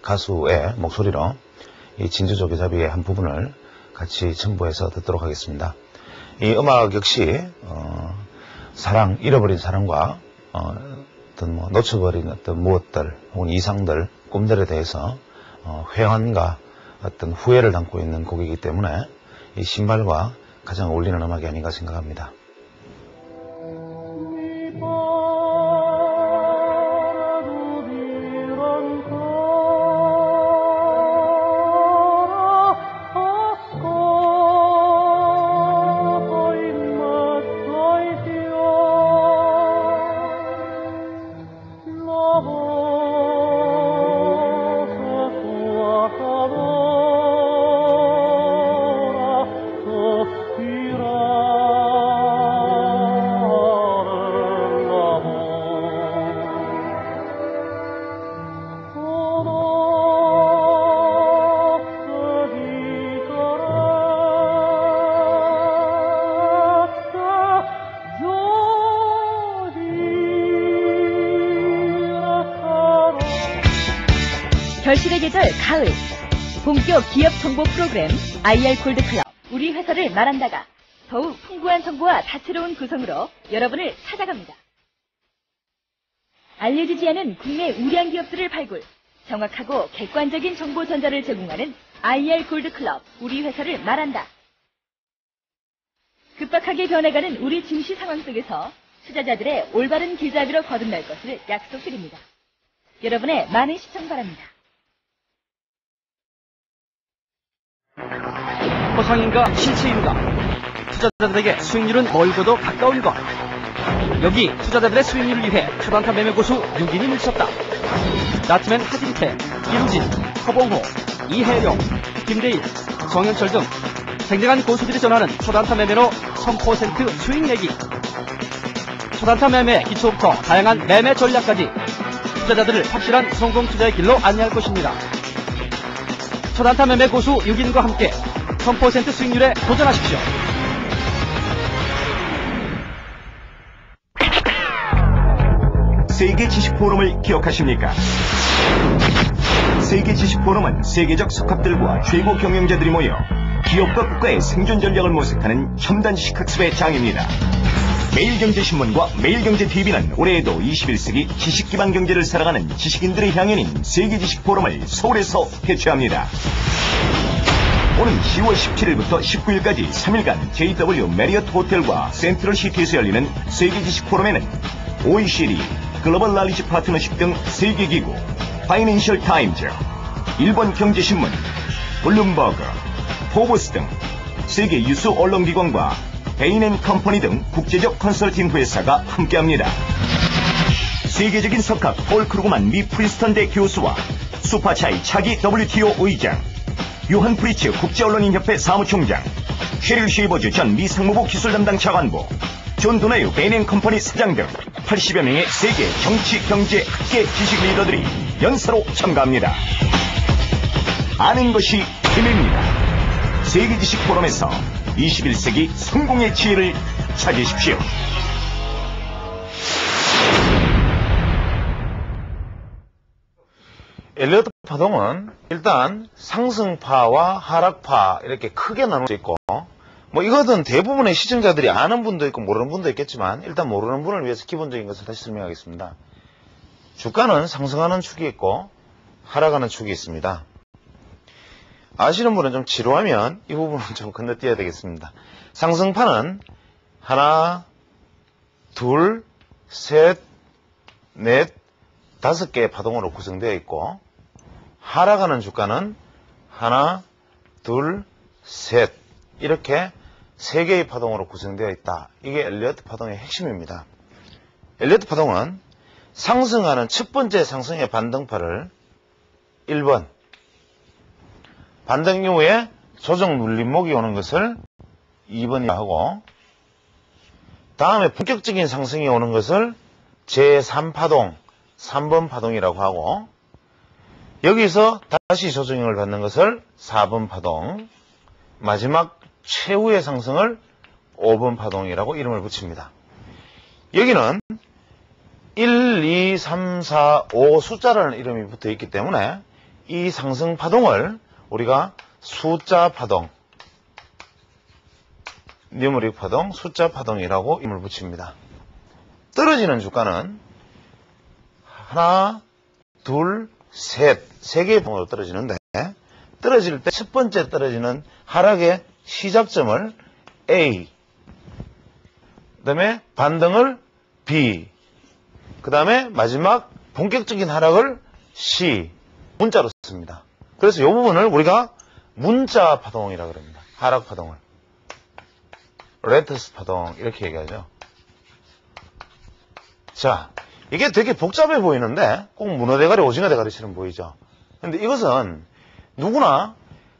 가수의 목소리로 이 진주 조개잡이의 한 부분을 같이 첨부해서 듣도록 하겠습니다. 이 음악 역시 사랑, 잃어버린 사랑과 어떤 뭐 놓쳐버린 어떤 무엇들 혹은 이상들, 꿈들에 대해서 회한과 어떤 후회를 담고 있는 곡이기 때문에 이 신발과 가장 어울리는 음악이 아닌가 생각합니다. 결실의 계절 가을 본격 기업 정보 프로그램 IR 골드클럽 우리 회사를 말한다가 더욱 풍부한 정보와 다채로운 구성으로 여러분을 찾아갑니다. 알려지지 않은 국내 우량 기업들을 발굴, 정확하고 객관적인 정보 전달을 제공하는 IR 골드클럽 우리 회사를 말한다. 급박하게 변해가는 우리 증시 상황 속에서 투자자들의 올바른 길잡이로 거듭날 것을 약속드립니다. 여러분의 많은 시청 바랍니다. 허상인가 실체인가? 투자자들에게 수익률은 멀고도 가까운 것. 여기 투자자들의 수익률을 위해 초단타 매매 고수 6인이 뭉쳤다. 나트맨 하진태, 이루진, 허봉호, 이혜령, 김대일, 정현철 등 쟁쟁한 고수들이 전하는 초단타 매매로 1000% 수익 내기. 초단타 매매 기초부터 다양한 매매 전략까지 투자자들을 확실한 성공 투자의 길로 안내할 것입니다. 초단타 매매 고수 6인과 함께 1000% 수익률에 도전하십시오. 세계 지식 포럼을 기억하십니까? 세계 지식 포럼은 세계적 석학들과 최고 경영자들이 모여 기업과 국가의 생존 전략을 모색하는 첨단 지식학습의 장입니다. 매일경제신문과 매일경제TV는 올해에도 21세기 지식기반 경제를 살아가는 지식인들의 향연인 세계지식 포럼을 서울에서 개최합니다. 오는 10월 17일부터 19일까지 3일간 JW 메리어트 호텔과 센트럴시티에서 열리는 세계지식 포럼에는 OECD, 글로벌 날리지 파트너십 등 세계기구, 파이낸셜 타임즈, 일본 경제신문, 블룸버그, 포브스 등 세계 유수 언론기관과 베인앤컴퍼니 등 국제적 컨설팅 회사가 함께합니다. 세계적인 석학 폴 크루그만 미 프린스턴대 교수와 수파차이 차기 WTO 의장, 요한 프리츠 국제언론인협회 사무총장, 셰릴 쉐이버즈 전 미 상무부 기술 담당 차관보, 존 도나유 베인앤컴퍼니 사장 등 80여 명의 세계 정치, 경제, 학계 지식 리더들이 연사로 참가합니다. 아는 것이 힘입니다. 세계지식 포럼에서 21세기 성공의 지혜를 찾으십시오. 엘리어트 파동은 일단 상승파와 하락파 이렇게 크게 나눌 수 있고, 뭐 이거든 대부분의 시청자들이 아는 분도 있고 모르는 분도 있겠지만, 일단 모르는 분을 위해서 기본적인 것을 다시 설명하겠습니다. 주가는 상승하는 축이 있고 하락하는 축이 있습니다. 아시는 분은 좀 지루하면 이 부분은 좀 건너뛰어야 되겠습니다. 상승파는 하나, 둘, 셋, 넷, 5개의 파동으로 구성되어 있고, 하락하는 주가는 하나, 둘, 셋 이렇게 3개의 파동으로 구성되어 있다. 이게 엘리어트 파동의 핵심입니다. 엘리어트 파동은 상승하는 첫 번째 상승의 반등파를 1번, 반등 이후에 조정 눌림목이 오는 것을 2번이라고 하고, 다음에 본격적인 상승이 오는 것을 제3파동, 3번 파동이라고 하고, 여기서 다시 조정을 받는 것을 4번 파동, 마지막 최후의 상승을 5번 파동이라고 이름을 붙입니다. 여기는 1, 2, 3, 4, 5 숫자라는 이름이 붙어 있기 때문에 이 상승 파동을 우리가 숫자 파동, 뉴머릭 파동, 숫자 파동이라고 이름을 붙입니다. 떨어지는 주가는 하나, 둘, 셋, 3개의 파동으로 떨어지는데, 떨어질 때 첫 번째 떨어지는 하락의 시작점을 A. 그 다음에 반등을 B. 그 다음에 마지막 본격적인 하락을 C. 문자로 씁니다. 그래서 이 부분을 우리가 문자 파동이라고 합니다. 하락 파동을. 레터스 파동 이렇게 얘기하죠. 자, 이게 되게 복잡해 보이는데 꼭 문어 대가리, 오징어 대가리처럼 보이죠. 근데 이것은 누구나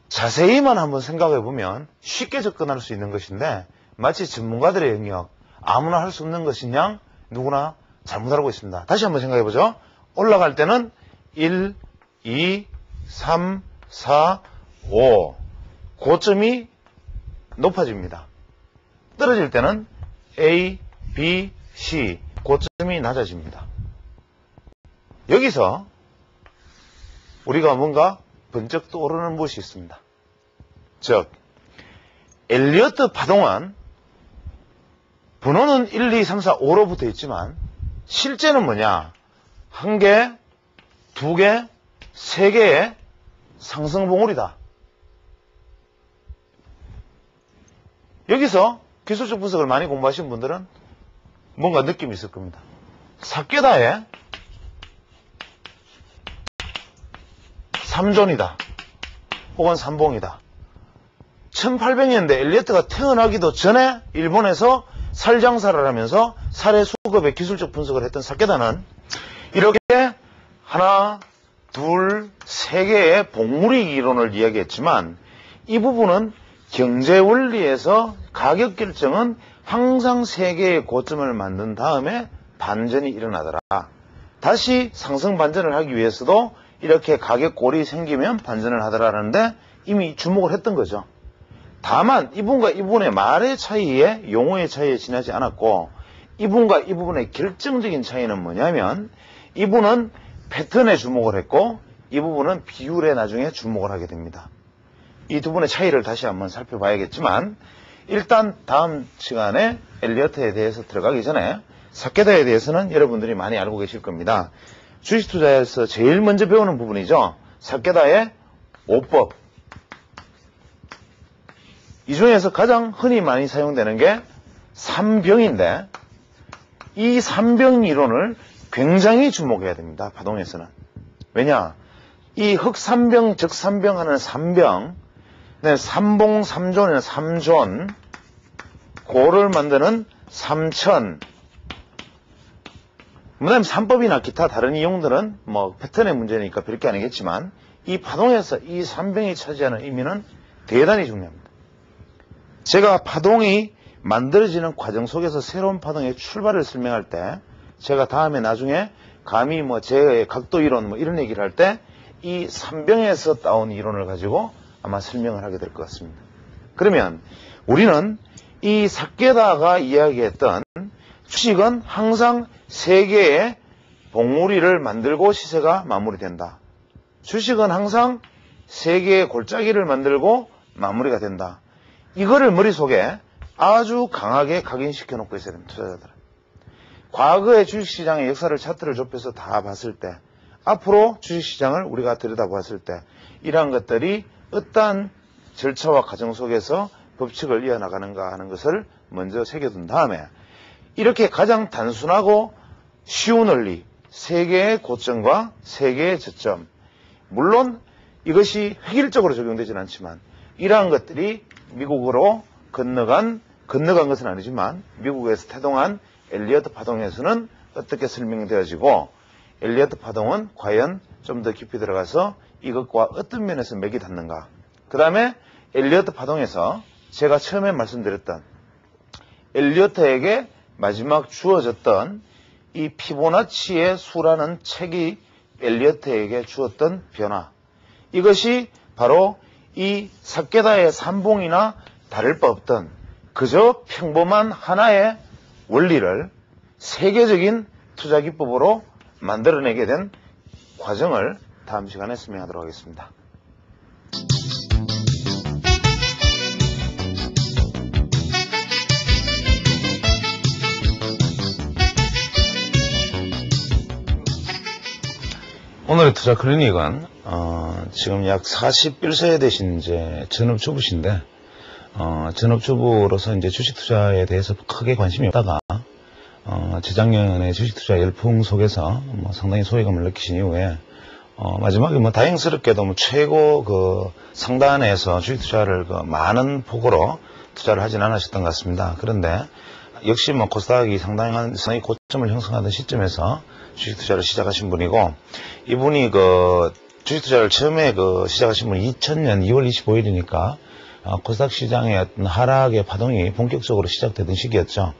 자세히만 한번 생각해 보면 쉽게 접근할 수 있는 것인데 마치 전문가들의 영역, 아무나 할 수 없는 것이냐 누구나 잘못 알고 있습니다. 다시 한번 생각해 보죠. 올라갈 때는 1, 2, 3, 4, 5 고점이 높아집니다. 떨어질 때는 A, B, C 고점이 낮아집니다. 여기서 우리가 뭔가 번쩍 떠오르는 무엇이 있습니다. 즉 엘리어트 파동은 번호는 1, 2, 3, 4, 5로 붙어 있지만 실제는 뭐냐? 한 개, 두 개, 세 개의 상승봉우리다. 여기서 기술적 분석을 많이 공부하신 분들은 뭔가 느낌이 있을 겁니다. 삭개다의 3존이다. 혹은 3봉이다. 1800년대 엘리어트가 태어나기도 전에 일본에서 살장사를 하면서 살해 수급의 기술적 분석을 했던 삭개다는 이렇게 하나, 둘, 세 개의 봉우리 이론을 이야기했지만 이 부분은 경제 원리에서 가격 결정은 항상 세 개의 고점을 만든 다음에 반전이 일어나더라. 다시 상승 반전을 하기 위해서도 이렇게 가격 골이 생기면 반전을 하더라는데 이미 주목을 했던 거죠. 다만 이분과 이분의 말의 차이에 용어의 차이에 지나지 않았고 이분과 이 부분의 결정적인 차이는 뭐냐면 이분은 패턴에 주목을 했고 이 부분은 비율에 나중에 주목을 하게 됩니다. 이 두 분의 차이를 다시 한번 살펴봐야겠지만 일단 다음 시간에 엘리어트에 대해서 들어가기 전에 삭개다에 대해서는 여러분들이 많이 알고 계실 겁니다. 주식 투자에서 제일 먼저 배우는 부분이죠. 삭개다의 5법. 이 중에서 가장 흔히 많이 사용되는 게 3병인데 이 3병 이론을 굉장히 주목해야 됩니다. 파동에서는. 왜냐? 이 흑3병, 적삼병 하는 3병, 삼봉, 3존에는 3존, 고를 만드는 3천, 그 다음에 3법이나 기타 다른 이용들은 뭐 패턴의 문제니까 별게 아니겠지만 이 파동에서 이 3병이 차지하는 의미는 대단히 중요합니다. 제가 파동이 만들어지는 과정 속에서 새로운 파동의 출발을 설명할 때 제가 다음에 나중에 감히 뭐 제 각도 이론 뭐 이런 얘기를 할 때 이 3병에서 따온 이론을 가지고 아마 설명을 하게 될 것 같습니다. 그러면 우리는 이 삭개다가 이야기했던 주식은 항상 세 개의 봉우리를 만들고 시세가 마무리된다. 주식은 항상 세 개의 골짜기를 만들고 마무리가 된다. 이거를 머릿속에 아주 강하게 각인시켜 놓고 있어야 됩니다. 투자자들은. 과거의 주식시장의 역사를 차트를 좁혀서 다 봤을 때 앞으로 주식시장을 우리가 들여다봤을 때 이러한 것들이 어떠한 절차와 과정 속에서 법칙을 이어나가는가 하는 것을 먼저 새겨둔 다음에 이렇게 가장 단순하고 쉬운 원리, 세 개의 고점과 세 개의 저점, 물론 이것이 획일적으로 적용되지는 않지만 이러한 것들이 미국으로 건너간 것은 아니지만 미국에서 태동한 엘리어트 파동에서는 어떻게 설명되어지고 엘리어트 파동은 과연 좀 더 깊이 들어가서 이것과 어떤 면에서 맥이 닿는가. 그 다음에 엘리어트 파동에서 제가 처음에 말씀드렸던 엘리어트에게 마지막 주어졌던 이 피보나치의 수라는 책이 엘리어트에게 주었던 변화. 이것이 바로 이 삭개다의 삼봉이나 다를 바 없던 그저 평범한 하나의 원리를 세계적인 투자 기법으로 만들어내게 된 과정을 다음 시간에 설명하도록 하겠습니다. 오늘의 투자 클리닉은 지금 약 41세 되신 이제 전업주부신데 전업주부로서 이제 주식 투자에 대해서 크게 관심이 없다가, 재작년에 주식 투자 열풍 속에서 상당히 소외감을 느끼신 이후에, 마지막에 다행스럽게도 최고 상단에서 주식 투자를 많은 폭으로 투자를 하진 않으셨던 것 같습니다. 그런데 역시 코스닥이 상당히 고점을 형성하던 시점에서 주식 투자를 시작하신 분이고, 이분이 주식 투자를 처음에 시작하신 분이 2000년 2월 25일이니까 코스닥 시장의 어떤 하락의 파동이 본격적으로 시작되던 시기였죠.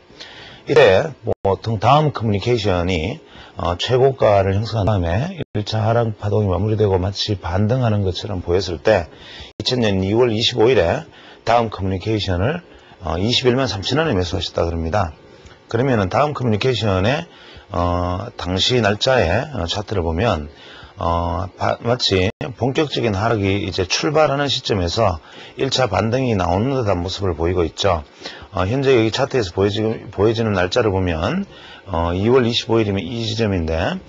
이때 보통 다음 커뮤니케이션이 최고가를 형성한 다음에 1차 하락 파동이 마무리되고 마치 반등하는 것처럼 보였을 때 2000년 2월 25일에 다음 커뮤니케이션을 21만 3천원에 매수하셨다 그럽니다. 그러면은 다음 커뮤니케이션의 당시 날짜의 차트를 보면 마치 본격적인 하락이 이제 출발하는 시점에서 1차 반등이 나오는 듯한 모습을 보이고 있죠. 현재 여기 차트에서 보여지는 날짜를 보면 2월 25일이면 이 지점인데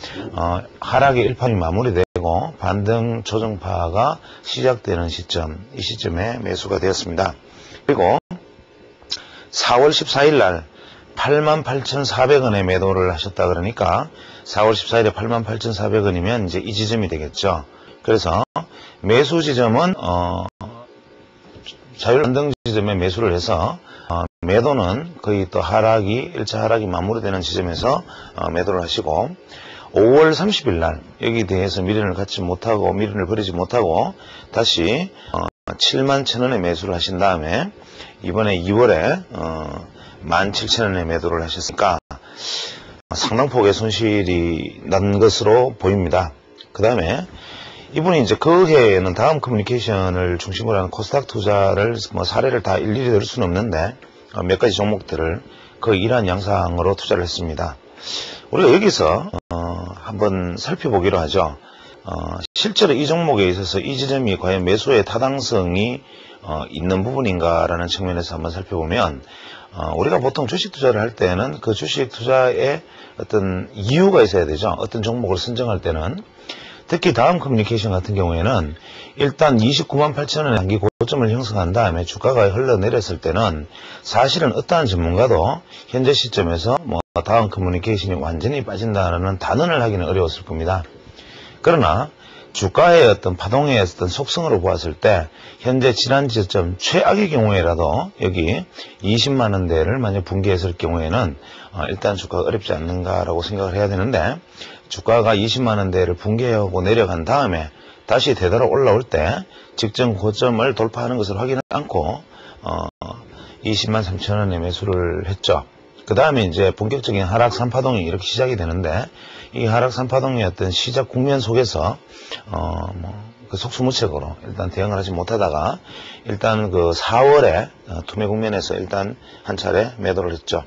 하락의 일파이 마무리되고 반등 조정파가 시작되는 시점, 이 시점에 매수가 되었습니다. 그리고 4월 14일 날 88,400원에 매도를 하셨다 그러니까 4월 14일에 88,400원이면 이제 이 지점이 되겠죠. 그래서 매수 지점은 자율 반등 지점에 매수를 해서 매도는 거의 또 1차 하락이 마무리되는 지점에서 매도를 하시고 5월 30일 날 여기 대해서 미련을 버리지 못하고 다시 71,000원에 매수를 하신 다음에 이번에 2월에 17,000원에 매도를 하셨으니까 상당폭의 손실이 난 것으로 보입니다. 그 다음에 이분이 이제 그 해에는 다음 커뮤니케이션을 중심으로 하는 코스닥 투자를 사례를 다 일일이 들 수는 없는데 몇 가지 종목들을 그 일환 양상으로 투자를 했습니다. 우리가 여기서 한번 살펴보기로 하죠. 실제로 이 종목에 있어서 이 지점이 과연 매수의 타당성이 있는 부분인가라는 측면에서 한번 살펴보면 우리가 보통 주식 투자를 할 때는 그 주식 투자에 어떤 이유가 있어야 되죠. 어떤 종목을 선정할 때는 특히 다음 커뮤니케이션 같은 경우에는 일단 29만 8천원의 단기 고점을 형성한 다음에 주가가 흘러내렸을 때는 사실은 어떠한 전문가도 현재 시점에서 다음 커뮤니케이션이 완전히 빠진다는 단언을 하기는 어려웠을 겁니다. 그러나 주가의 어떤 파동의 어떤 속성으로 보았을 때 현재 지난 지점 최악의 경우에라도 여기 20만 원대를 만약 붕괴했을 경우에는 일단 주가가 어렵지 않는가라고 생각을 해야 되는데 주가가 20만 원대를 붕괴하고 내려간 다음에 다시 되돌아 올라올 때 직전 고점을 돌파하는 것을 확인하지 않고 20만 3천 원에 매수를 했죠. 그 다음에 이제 본격적인 하락 3파동이 이렇게 시작이 되는데 이 하락 3파동의 어떤 시작 국면 속에서 그 속수무책으로 일단 대응을 하지 못하다가 일단 그 4월에 투매 국면에서 일단 한 차례 매도를 했죠.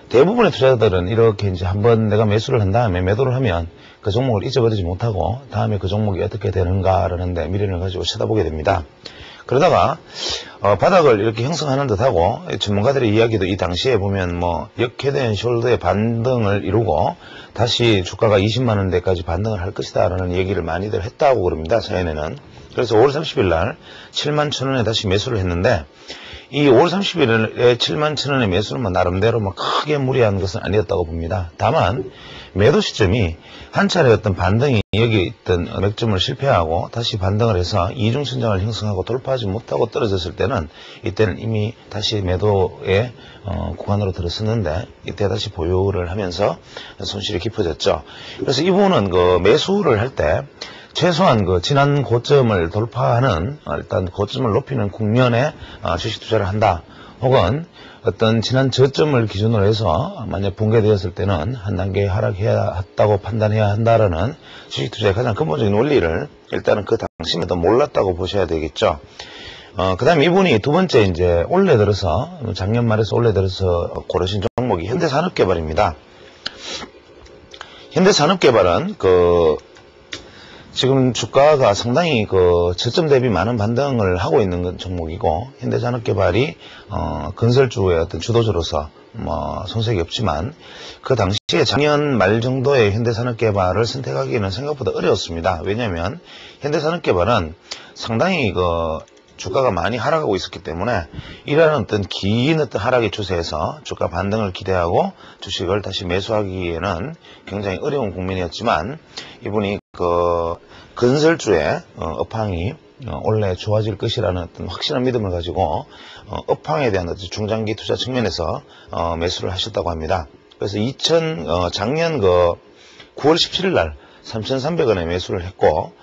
대부분의 투자자들은 이렇게 이제 한번 내가 매수를 한 다음에 매도를 하면 그 종목을 잊어버리지 못하고 다음에 그 종목이 어떻게 되는가라는데 미련을 가지고 쳐다보게 됩니다. 그러다가 바닥을 이렇게 형성하는 듯하고 전문가들의 이야기도 이 당시에 보면 역헤드 앤 숄더의 반등을 이루고 다시 주가가 20만 원대까지 반등을 할 것이다 라는 얘기를 많이들 했다고 그럽니다. 사연에는. 그래서 5월 30일 날 7만 1,000원에 다시 매수를 했는데 이 5월 30일에 7만 1,000원의 매수는 나름대로 크게 무리한 것은 아니었다고 봅니다. 다만 매도 시점이 한 차례 어떤 반등이 여기 있던 맥점을 실패하고 다시 반등을 해서 이중천장을 형성하고 돌파하지 못하고 떨어졌을 때는 이때는 이미 다시 매도의 구간으로 들어섰는데 이때 다시 보유를 하면서 손실이 깊어졌죠. 그래서 이분은 그 매수를 할 때 최소한 그 지난 고점을 돌파하는 일단 고점을 높이는 국면에 주식 투자를 한다. 혹은 어떤 지난 저점을 기준으로 해서 만약 붕괴되었을 때는 한 단계 하락해야 했다고 판단해야 한다라는 주식 투자의 가장 근본적인 원리를 일단은 그 당시에도 몰랐다고 보셔야 되겠죠. 그 다음에 이분이 두 번째 이제 올해 들어서 작년 말에서 올해 들어서 고르신 종목이 현대산업개발입니다. 현대산업개발은 지금 주가가 상당히 저점 대비 많은 반등을 하고 있는 종목이고 현대산업개발이 건설주의 어떤 주도주로서 손색이 없지만 그 당시에 작년 말 정도의 현대산업개발을 선택하기는 생각보다 어려웠습니다. 왜냐하면 현대산업개발은 상당히 주가가 많이 하락하고 있었기 때문에 이러한 어떤 긴 어떤 하락의 추세에서 주가 반등을 기대하고 주식을 다시 매수하기에는 굉장히 어려운 국면이었지만 이분이 그 건설주의 업황이 원래 좋아질 것이라는 어떤 확실한 믿음을 가지고 업황에 대한 어떤 중장기 투자 측면에서 매수를 하셨다고 합니다. 그래서 작년 9월 17일 날 3,300원에 매수를 했고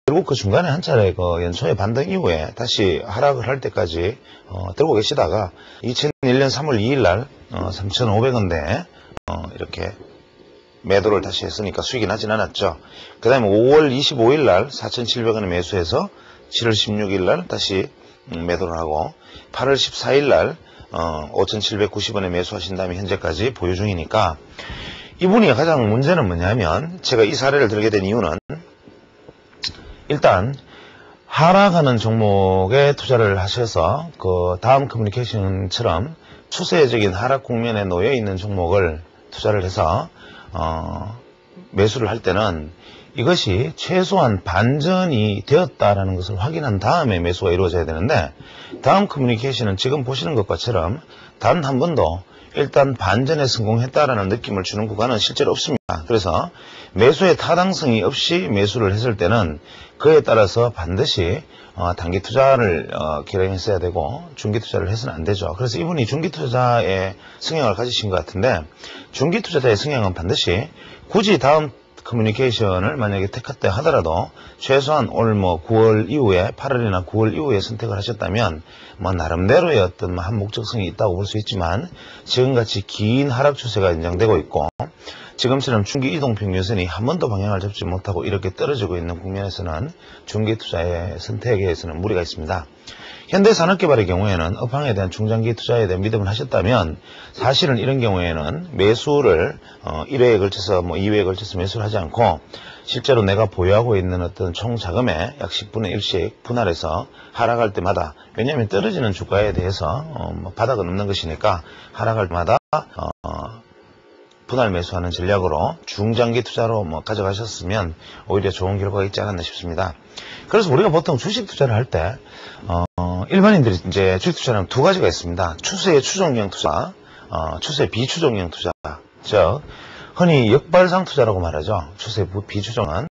결국 그 중간에 한 차례 그 연초에 반등 이후에 다시 하락을 할 때까지 들고 계시다가 2001년 3월 2일 날 3,500원대에 이렇게 매도를 다시 했으니까 수익이 나진 않았죠. 그 다음에 5월 25일 날 4,700원에 매수해서 7월 16일 날 다시 매도를 하고 8월 14일 날 5,790원에 매수하신 다음에 현재까지 보유 중이니까 이분이 가장 문제는 뭐냐면 제가 이 사례를 들게 된 이유는 일단 하락하는 종목에 투자를 하셔서 그 다음 커뮤니케이션처럼 추세적인 하락 국면에 놓여 있는 종목을 투자를 해서 매수를 할 때는 이것이 최소한 반전이 되었다라는 것을 확인한 다음에 매수가 이루어져야 되는데 다음 커뮤니케이션은 지금 보시는 것과처럼 단 한 번도 일단 반전에 성공했다라는 느낌을 주는 구간은 실제로 없습니다. 그래서 매수의 타당성이 없이 매수를 했을 때는 그에 따라서 반드시 단기 투자를 결행했어야 되고 중기 투자를 해서는 안 되죠. 그래서 이분이 중기 투자의 성향을 가지신 것 같은데 중기 투자자의 성향은 반드시 굳이 다음 커뮤니케이션을 만약에 택했다 하더라도 최소한 올 9월 이후에 8월이나 9월 이후에 선택을 하셨다면 나름대로의 어떤 한 목적성이 있다고 볼 수 있지만 지금같이 긴 하락 추세가 연장되고 있고 지금처럼 중기 이동 평균선이 한 번도 방향을 잡지 못하고 이렇게 떨어지고 있는 국면에서는 중기 투자의 선택에서는 무리가 있습니다. 현대산업개발의 경우에는 업황에 대한 중장기 투자에 대한 믿음을 하셨다면 사실은 이런 경우에는 매수를 1회에 걸쳐서 2회에 걸쳐서 매수를 하지 않고 실제로 내가 보유하고 있는 어떤 총 자금의 약 10분의 1씩 분할해서 하락할 때마다 왜냐하면 떨어지는 주가에 대해서 바닥은 없는 것이니까 하락할 때마다 분할 매수하는 전략으로 중장기 투자로 가져가셨으면 오히려 좋은 결과가 있지 않았나 싶습니다. 그래서 우리가 보통 주식 투자를 할 때 일반인들이 이제 주식 투자는 두 가지가 있습니다. 추세 추종형 투자, 추세 비추종형 투자. 즉 흔히 역발상 투자라고 말하죠. 추세 비추종은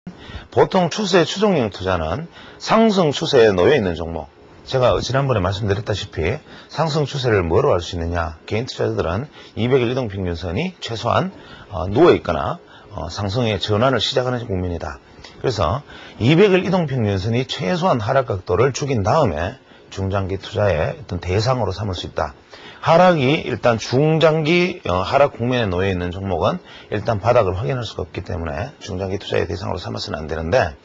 보통 추세 추종형 투자는 상승 추세에 놓여 있는 종목. 제가 지난번에 말씀드렸다시피 상승 추세를 뭐로 알 수 있느냐. 개인 투자자들은 200일 이동평균선이 최소한 누워있거나 상승의 전환을 시작하는 국면이다. 그래서 200일 이동평균선이 최소한 하락 각도를 죽인 다음에 중장기 투자의 어떤 대상으로 삼을 수 있다. 하락이 일단 중장기 하락 국면에 놓여 있는 종목은 일단 바닥을 확인할 수가 없기 때문에 중장기 투자의 대상으로 삼아서는 안 되는데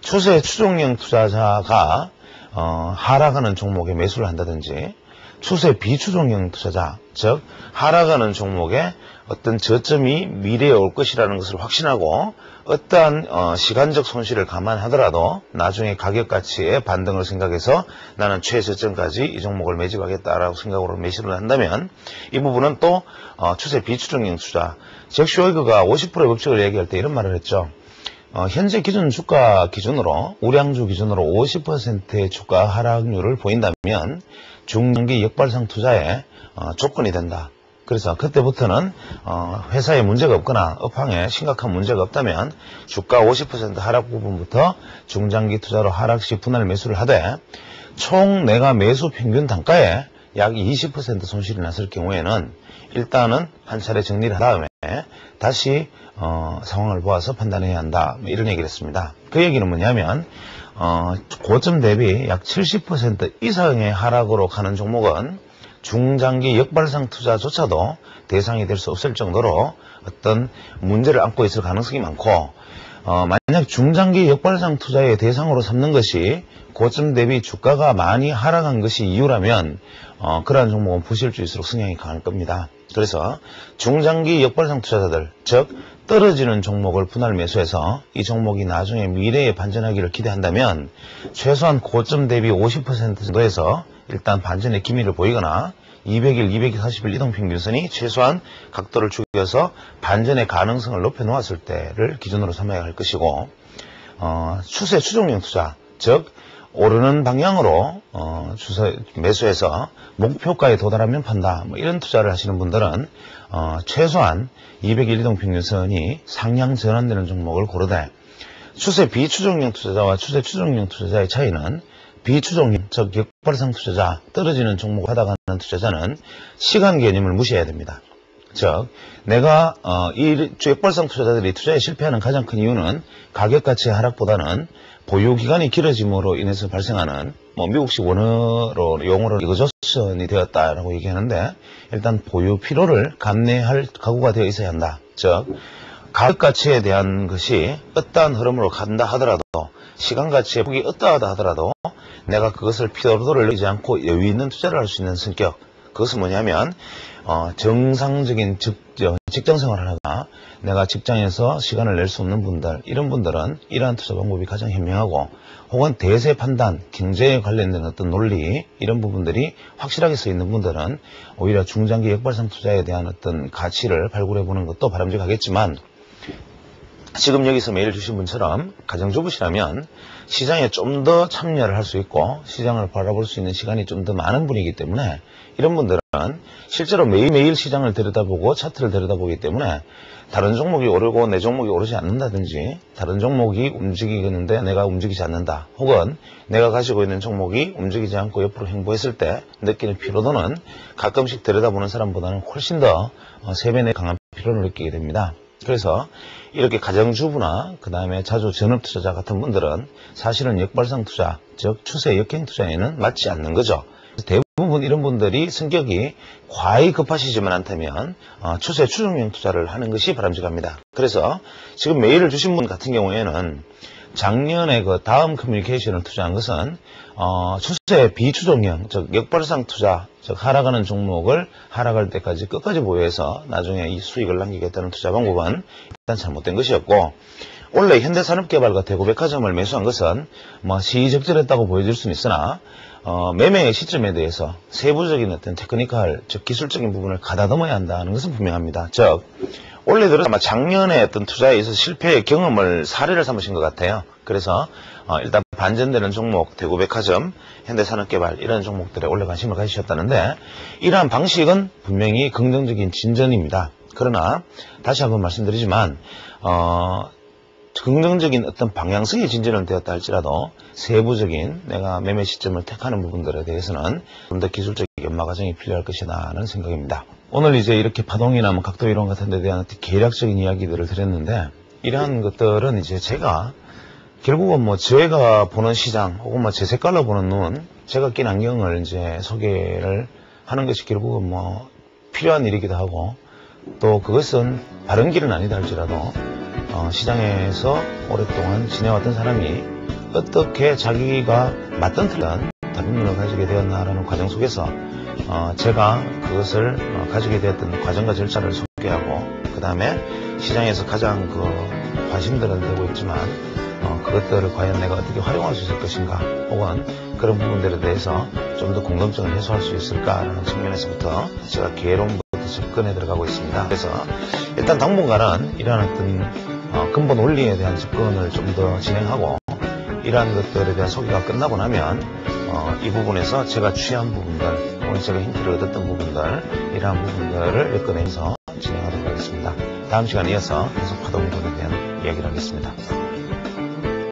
추세 추종형 투자자가 하락하는 종목에 매수를 한다든지 추세 비추종형 투자자, 즉 하락하는 종목에 어떤 저점이 미래에 올 것이라는 것을 확신하고 어떠한 시간적 손실을 감안하더라도 나중에 가격 가치의 반등을 생각해서 나는 최저점까지 이 종목을 매집하겠다라고 생각으로 매수를 한다면 이 부분은 또 추세 비추종형 투자, 잭 슈워이거가 50%의 법칙을 얘기할 때 이런 말을 했죠. 현재 기준 주가 기준으로 우량주 기준으로 50%의 주가 하락률을 보인다면 중장기 역발상 투자의 조건이 된다. 그래서 그때부터는 회사에 문제가 없거나 업황에 심각한 문제가 없다면 주가 50% 하락 부분부터 중장기 투자로 하락시 분할 매수를 하되 총 내가 매수 평균 단가에 약 20% 손실이 났을 경우에는 일단은 한 차례 정리를 한 다음에 다시 상황을 보아서 판단해야 한다. 이런 얘기를 했습니다. 그 얘기는 뭐냐면 고점 대비 약 70% 이상의 하락으로 가는 종목은 중장기 역발상 투자조차도 대상이 될 수 없을 정도로 어떤 문제를 안고 있을 가능성이 많고 만약 중장기 역발상 투자의 대상으로 삼는 것이 고점 대비 주가가 많이 하락한 것이 이유라면 그러한 종목은 부실주일수록 성향이 강할 겁니다. 그래서 중장기 역발상 투자자들, 즉 떨어지는 종목을 분할 매수해서 이 종목이 나중에 미래에 반전하기를 기대한다면 최소한 고점 대비 50% 정도에서 일단 반전의 기미를 보이거나 200일, 240일 이동평균선이 최소한 각도를 죽여서 반전의 가능성을 높여놓았을 때를 기준으로 삼아야 할 것이고 추세 추종형 투자, 즉 오르는 방향으로 매수해서 목표가에 도달하면 판다. 뭐 이런 투자를 하시는 분들은 최소한 200일 이동 평균선이 상향 전환되는 종목을 고르되, 추세 비추종용 투자자와 추세 추종용 투자자의 차이는, 비추종용, 즉 역발상 투자자, 떨어지는 종목을 하다가는 투자자는 시간 개념을 무시해야 됩니다. 즉, 내가 이 역발상 투자자들이 투자에 실패하는 가장 큰 이유는 가격 가치의 하락보다는 보유 기간이 길어짐으로 인해서 발생하는, 뭐 미국식 원어로 용어로 이거저선이 되었다라고 얘기하는데, 일단 보유 피로를 감내할 각오가 되어 있어야 한다. 즉, 가격 가치에 대한 것이 어떠한 흐름으로 간다 하더라도, 시간 가치의 폭이 어떠하다 하더라도 내가 그것을 피로도를 느끼지 않고 여유 있는 투자를 할 수 있는 성격. 그것은 뭐냐면 정상적인 직장 생활을 하거나 내가 직장에서 시간을 낼 수 없는 분들, 이런 분들은 이러한 투자 방법이 가장 현명하고, 혹은 대세 판단, 경제에 관련된 어떤 논리, 이런 부분들이 확실하게 써 있는 분들은 오히려 중장기 역발상 투자에 대한 어떤 가치를 발굴해 보는 것도 바람직하겠지만, 지금 여기서 메일 주신 분처럼 가정주부시라면 시장에 좀 더 참여를 할 수 있고 시장을 바라볼 수 있는 시간이 좀 더 많은 분이기 때문에, 이런 분들은 실제로 매일매일 시장을 들여다보고 차트를 들여다보기 때문에 다른 종목이 오르고 내 종목이 오르지 않는다든지, 다른 종목이 움직이겠는데 내가 움직이지 않는다, 혹은 내가 가지고 있는 종목이 움직이지 않고 옆으로 행보했을 때 느끼는 피로도는 가끔씩 들여다보는 사람보다는 훨씬 더 3배 내 강한 피로를 느끼게 됩니다. 그래서 이렇게 가정주부나 그 다음에 자주 전업투자자 같은 분들은 사실은 역발상 투자, 즉 추세 역행 투자에는 맞지 않는 거죠. 대부분 이런 분들이 성격이 과히 급하시지만 않다면 추세 추종형 투자를 하는 것이 바람직합니다. 그래서 지금 메일을 주신 분 같은 경우에는 작년에 그 다음 커뮤니케이션을 투자한 것은 추세 비추종형, 즉 역발상 투자, 즉 하락하는 종목을 하락할 때까지 끝까지 보유해서 나중에 이 수익을 남기겠다는 투자 방법은 일단 잘못된 것이었고, 원래 현대산업개발과 대구백화점을 매수한 것은 뭐 시적절했다고 보여질 수는 있으나 매매의 시점에 대해서 세부적인 어떤 테크니컬, 즉 기술적인 부분을 가다듬어야 한다는 것은 분명합니다. 즉 원래 들어서 아마 작년에 어떤 투자에 있어서 실패의 경험을 사례를 삼으신 것 같아요. 그래서 일단 반전되는 종목, 대구백화점, 현대산업개발 이런 종목들에 원래 관심을 가지셨다는데, 이러한 방식은 분명히 긍정적인 진전입니다. 그러나 다시 한번 말씀드리지만 긍정적인 어떤 방향성의 진전은 되었다 할지라도 세부적인 내가 매매 시점을 택하는 부분들에 대해서는 좀 더 기술적인 연마 과정이 필요할 것이라는 생각입니다. 오늘 이제 이렇게 파동이나 뭐 각도 이론 같은 데 대한 계략적인 이야기들을 드렸는데, 이러한 것들은 이제 제가 결국은 뭐 제가 보는 시장 혹은 뭐 제 색깔로 보는 눈, 제가 낀 안경을 이제 소개를 하는 것이 결국은 뭐 필요한 일이기도 하고, 또 그것은 바른 길은 아니다 할지라도 시장에서 오랫동안 지내왔던 사람이 어떻게 자기가 맞던 틀린 다른 눈을 가지게 되었나라는 과정 속에서 제가 그것을 가지게 되었던 과정과 절차를 소개하고, 그 다음에 시장에서 가장 관심들은 되고 있지만 그것들을 과연 내가 어떻게 활용할 수 있을 것인가, 혹은 그런 부분들에 대해서 좀 더 공감증을 해소할 수 있을까라는 측면에서부터 제가 개론부터 접근해 들어가고 있습니다. 그래서 일단 당분간은 이러한 어떤 근본 원리에 대한 접근을 좀 더 진행하고, 이러한 것들에 대한 소개가 끝나고 나면 이 부분에서 제가 취한 부분들, 오늘 제가 힌트를 얻었던 부분들, 이러한 부분들을 엮어내면서 진행하도록 하겠습니다. 다음 시간에 이어서 계속 파동론에 대한 이야기를 하겠습니다.